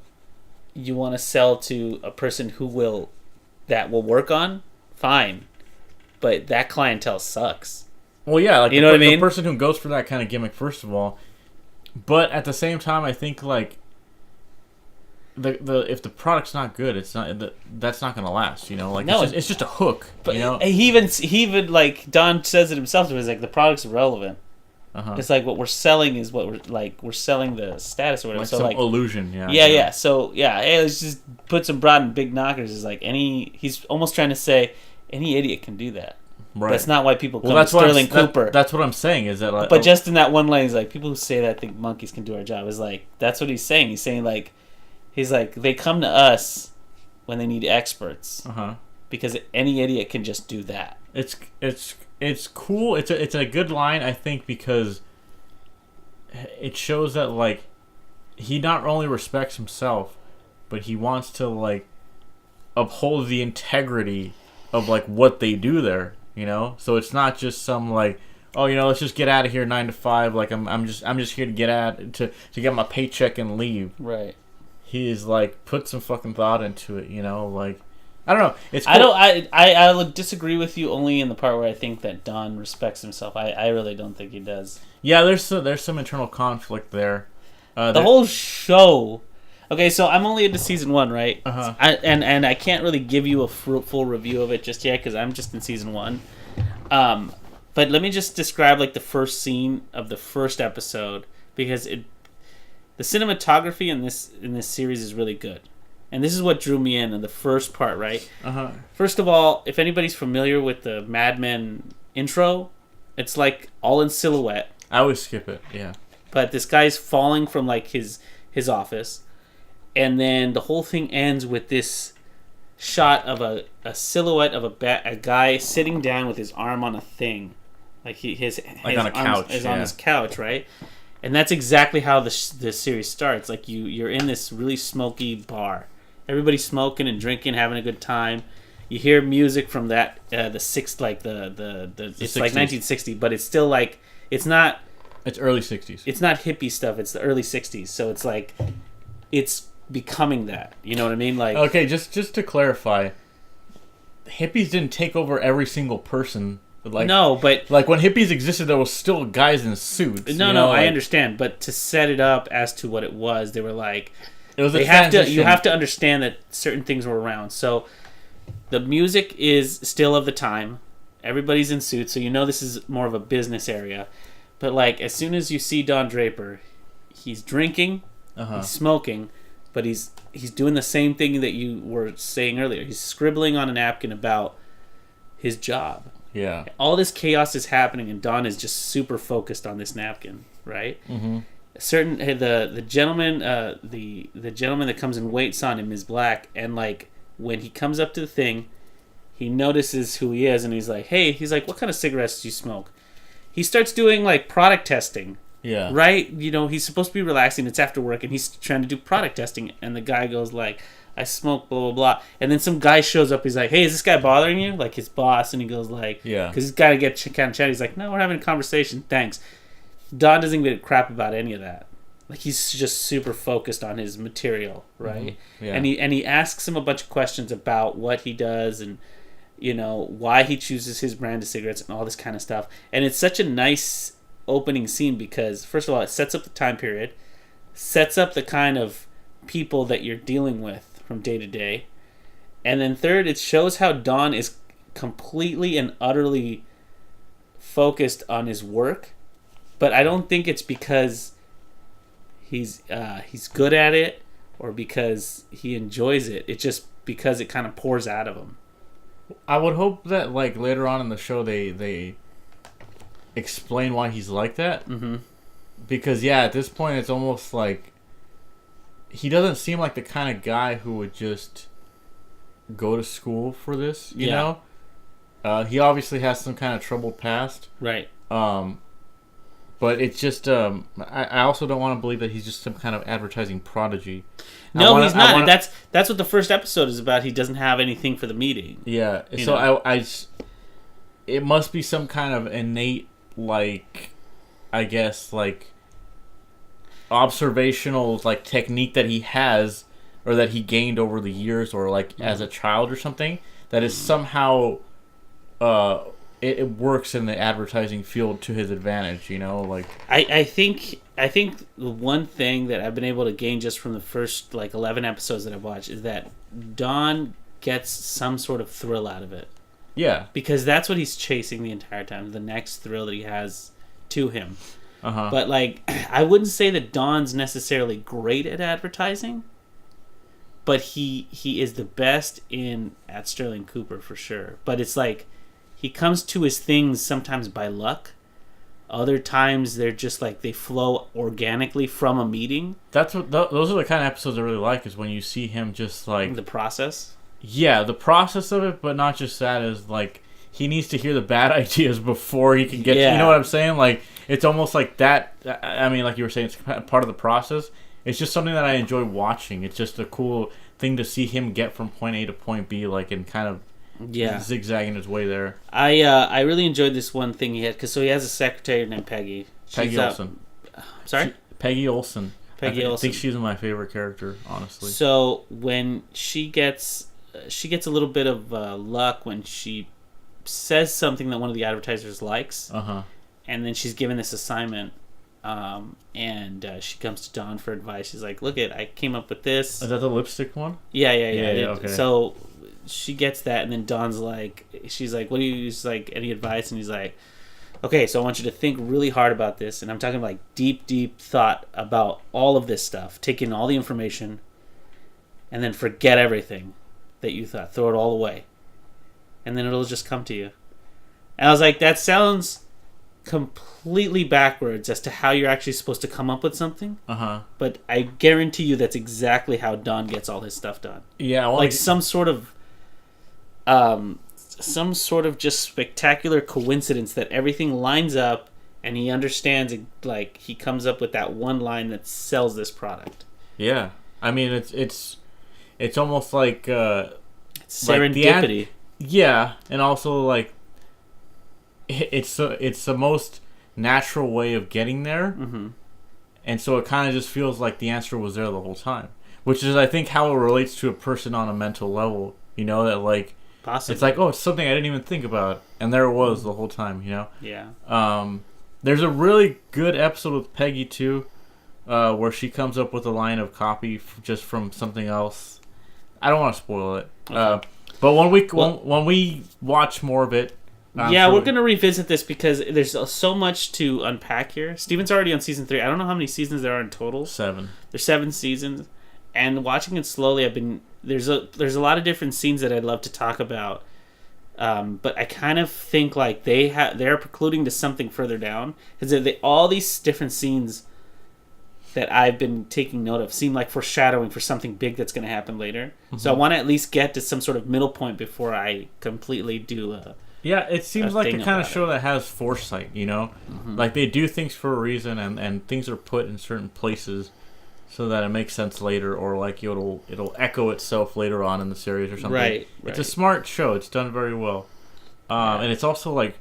you want to sell to a person that will work on, fine. But that clientele sucks.
Well, yeah, like,
you know what I mean?
The person who goes for that kind of gimmick, first of all. But at the same time, I think, like, if the product's not good, that's not gonna last. You know, like, no, it's just a hook.
But
you know,
he even like Don says it himself. He's like, the product's irrelevant.
Uh-huh.
It's like what we're selling is what we're selling the status or whatever.
Like
so
some
like
illusion, yeah.
Yeah. So yeah, hey, let's just put some broad and big knockers. Is like he's almost trying to say any idiot can do that. Right. That's not why people come to Sterling Cooper.
That's what I'm saying. Is that like,
but just in that one line, he's like, people who say that think monkeys can do our job. Is like that's what he's saying. He's saying like, they come to us when they need experts.
Uh-huh.
Because any idiot can just do that.
It's cool. It's a good line, I think, because it shows that, like, he not only respects himself, but he wants to, like, uphold the integrity of, like, what they do there. You know, so it's not just some, like, oh, you know, let's just get out of here 9 to 5. Like, I'm just here to to get my paycheck and leave.
Right.
He's like put some fucking thought into it. You know, like, I don't know. It's cool.
I would disagree with you only in the part where I think that Don respects himself. I really don't think he does.
Yeah, there's some internal conflict there.
The whole show. Okay, so I'm only into season 1, right?
Uh-huh.
And I can't really give you a full review of it just yet because I'm just in season 1. But let me just describe like the first scene of the first episode because the cinematography in this series is really good. And this is what drew me in the first part, right?
Uh-huh.
First of all, if anybody's familiar with the Mad Men intro, it's like all in silhouette.
I always skip it, yeah.
But this guy's falling from like his office, and then the whole thing ends with this shot of a silhouette of a guy sitting down with his arm on a thing, like his
on a couch,
on his couch, right? And that's exactly how the series starts. Like you're in this really smoky bar. Everybody's smoking and drinking, having a good time. You hear music from that it's
60s.
like 1960, but it's still like it's not.
It's early 60s.
It's not hippie stuff. It's the early 60s. So it's like it's becoming that. You know what I mean? Like
okay, just to clarify, hippies didn't take over every single person. Like,
no, but
like when hippies existed, there was still guys in suits.
No, I understand. But to set it up as to what it was, they were like, you have to understand that certain things were around. So the music is still of the time. Everybody's in suits, so you know this is more of a business area. But like as soon as you see Don Draper, he's drinking, he's smoking, but he's doing the same thing that you were saying earlier. He's scribbling on a napkin about his job.
Yeah.
All this chaos is happening, and Don is just super focused on this napkin, right?
Mm-hmm.
The gentleman the gentleman that comes and waits on him is black, and like when he comes up to the thing, he notices who he is, and he's like, "Hey," he's like, "What kind of cigarettes do you smoke?" He starts doing like product testing.
Yeah.
Right? You know, he's supposed to be relaxing. It's after work, and he's trying to do product testing, and the guy goes like, I smoke, blah, blah, blah. And then some guy shows up. He's like, hey, is this guy bothering you? Like his boss. And he goes like,
yeah.
Because he's got to get kind of chatty. He's like, no, we're having a conversation. Thanks. Don doesn't give a crap about any of that. Like he's just super focused on his material, right?
Mm-hmm. Yeah.
And he asks him a bunch of questions about what he does and, you know, why he chooses his brand of cigarettes and all this kind of stuff. And it's such a nice opening scene because, first of all, it sets up the time period, sets up the kind of people that you're dealing with from day to day. And then third, it shows how Don is completely and utterly focused on his work. But I don't think it's because he's good at it or because he enjoys it. It's just because it kind of pours out of him.
I would hope that like later on in the show they explain why he's like that.
Mm-hmm.
Because yeah, at this point it's almost like he doesn't seem like the kind of guy who would just go to school for this, you know? He obviously has some kind of troubled past.
Right.
But it's just, I also don't want to believe that he's just some kind of advertising prodigy.
No, he's not. That's what the first episode is about. He doesn't have anything for the meeting.
Yeah. So it must be some kind of innate, like, I guess, like, observational, like, technique that he has, or that he gained over the years, or, like, as a child or something, that is somehow, it works in the advertising field to his advantage, you know, like...
I think the one thing that I've been able to gain just from the first, like, 11 episodes that I've watched is that Don gets some sort of thrill out of it.
Yeah.
Because that's what he's chasing the entire time, the next thrill that he has to him.
Uh-huh.
But, like, I wouldn't say that Don's necessarily great at advertising, but he is the best at Sterling Cooper for sure. But it's like he comes to his things sometimes by luck. Other times they're just like they flow organically from a meeting.
Those are the kind of episodes I really like, is when you see him just like
the process.
Yeah, the process of it, but not just that, is like he needs to hear the bad ideas before he can get you know what I'm saying? Like, it's almost like that. I mean, like you were saying, it's part of the process. It's just something that I enjoy watching. It's just a cool thing to see him get from point A to point B, like, and kind of zigzagging his way there.
I really enjoyed this one thing he had, because he has a secretary named Peggy.
Peggy Olson.
Sorry?
Peggy Olson.
I
think she's my favorite character, honestly.
So when she gets a little bit of luck when she says something that one of the advertisers likes, and then she's given this assignment, and she comes to Don for advice. She's like, "Look, I came up with this."
Is that the lipstick one?
Yeah.
Okay.
So she gets that, and then Don's like, she's like, "What do you use? Like, any advice?" And he's like, "Okay, so I want you to think really hard about this." And I'm talking like deep thought about all of this stuff, taking all the information, and then forget everything that you thought. Throw it all away. And then it'll just come to you. And I was like, that sounds completely backwards as to how you're actually supposed to come up with something. But I guarantee you that's exactly how Don gets all his stuff done.
Yeah, well,
like some sort of just spectacular coincidence that everything lines up, and he understands, like, he comes up with that one line that sells this product.
Yeah, I mean, it's almost like
serendipity.
Like yeah, and also like it's the most natural way of getting there, and so it kind of just feels like the answer was there the whole time, which is, I think, how it relates to a person on a mental level. You know, that like
possibly.
It's like, oh, it's something I didn't even think about, and there it was the whole time. You know.
Yeah.
There's a really good episode with Peggy too, where she comes up with a line of copy just from something else. I don't want to spoil it.
Okay.
But when we watch more of it,
we're gonna revisit this because there's so much to unpack here. Steven's already on season 3. I don't know how many seasons there are in total.
7.
There's 7 seasons, and watching it slowly, there's a lot of different scenes that I'd love to talk about. But I kind of think like they're precluding to something further down, because all these different scenes that I've been taking note of seem like foreshadowing for something big that's going to happen later. So I want to at least get to some sort of middle point before I completely do
it seems like the kind of show that has foresight, you know? Like, they do things for a reason, and things are put in certain places so that it makes sense later, or like it'll echo itself later on in the series or something.
Right.
It's a smart show. It's done very well. And it's also like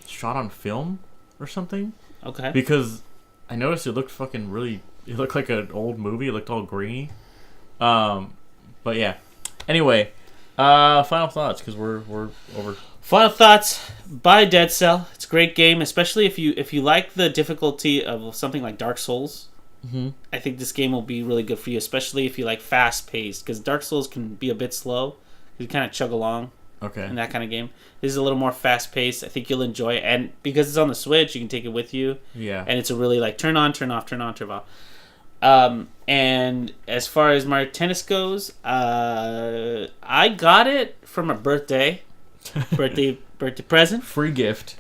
shot on film or something.
Okay.
Because I noticed it looked it looked like an old movie. It looked all grainy. But yeah. Anyway, final thoughts, because we're over.
Final thoughts: buy Dead Cell. It's a great game, especially if you like the difficulty of something like Dark Souls. I think this game will be really good for you, especially if you like fast paced, because Dark Souls can be a bit slow. You kind of chug along.
Okay.
In that kind of game. This is a little more fast paced. I think you'll enjoy it, and because it's on the Switch, you can take it with you.
Yeah.
And it's a really like turn on, turn off, turn on, turn off. And as far as Mario Tennis goes, I got it for my birthday present.
Free gift.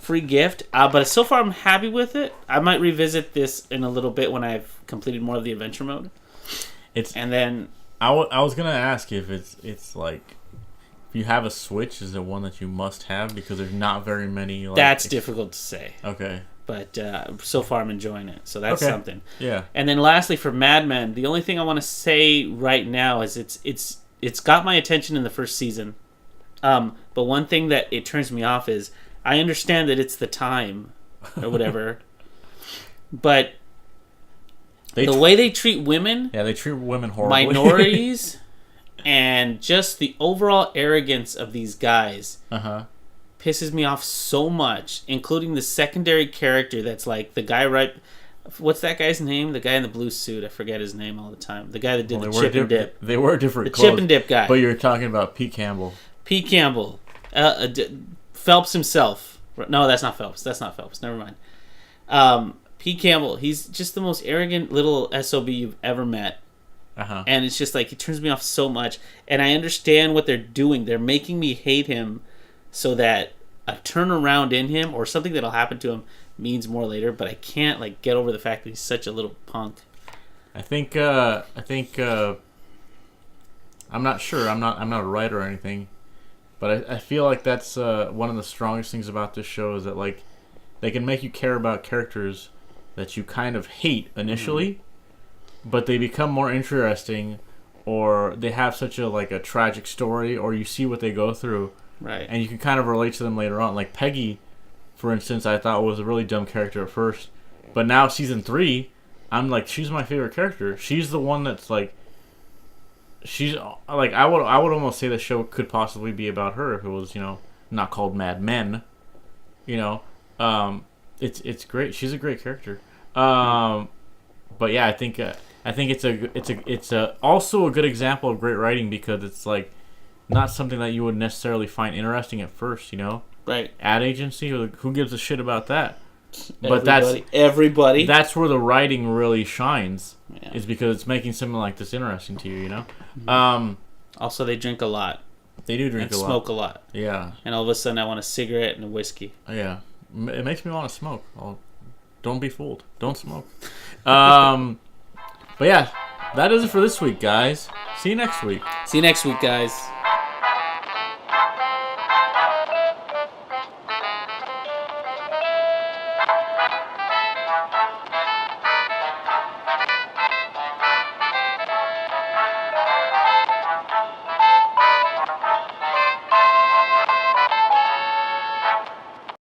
But so far I'm happy with it. I might revisit this in a little bit when I've completed more of the adventure mode. And then
I was gonna ask if it's like, if you have a Switch, is it one that you must have, because there's not very many. Like,
that's difficult to say.
Okay.
But so far I'm enjoying it, so that's something.
Yeah.
And then lastly, for Mad Men, the only thing I want to say right now is it's got my attention in the first season. But one thing that it turns me off is, I understand that it's the time or whatever, but the way they treat women,
they treat women horribly,
minorities, and just the overall arrogance of these guys. Pisses me off so much, including the secondary character that's like the guy what's that guy's name? The guy in the blue suit. I forget his name all the time. The guy that did the chip and dip.
They were different
The
clothes,
chip and dip guy.
But you're talking about Pete Campbell.
Pete Campbell. Phelps himself. No, that's not Phelps. Never mind. Pete Campbell. He's just the most arrogant little SOB you've ever met. And it's just like, it turns me off so much. And I understand what they're doing. They're making me hate him, so that a turnaround in him or something that'll happen to him means more later. But I can't like get over the fact that he's such a little punk.
I think I'm not sure. I'm not a writer or anything, but I feel like that's one of the strongest things about this show, is that like they can make you care about characters that you kind of hate initially, but they become more interesting, or they have such a tragic story, or you see what they go through.
Right.
And you can kind of relate to them later on. Like Peggy, for instance, I thought was a really dumb character at first. But now season 3, I'm like, she's my favorite character. She's the one that's like, she's like, I would almost say the show could possibly be about her if it was, not called Mad Men. It's great. She's a great character. But yeah, I think it's also a good example of great writing, because it's like, not something that you would necessarily find interesting at first,
Right.
Ad agency, who gives a shit about that?
But everybody.
That's where the writing really shines, is because it's making something like this interesting to you,
Also, they drink a lot.
They do drink
and
a lot.
Smoke a lot.
Yeah.
And all of a sudden, I want a cigarette and a whiskey.
Yeah. It makes me want to smoke. Don't be fooled. Don't smoke. But yeah, that is it for this week, guys. See you next week.
See you next week, guys.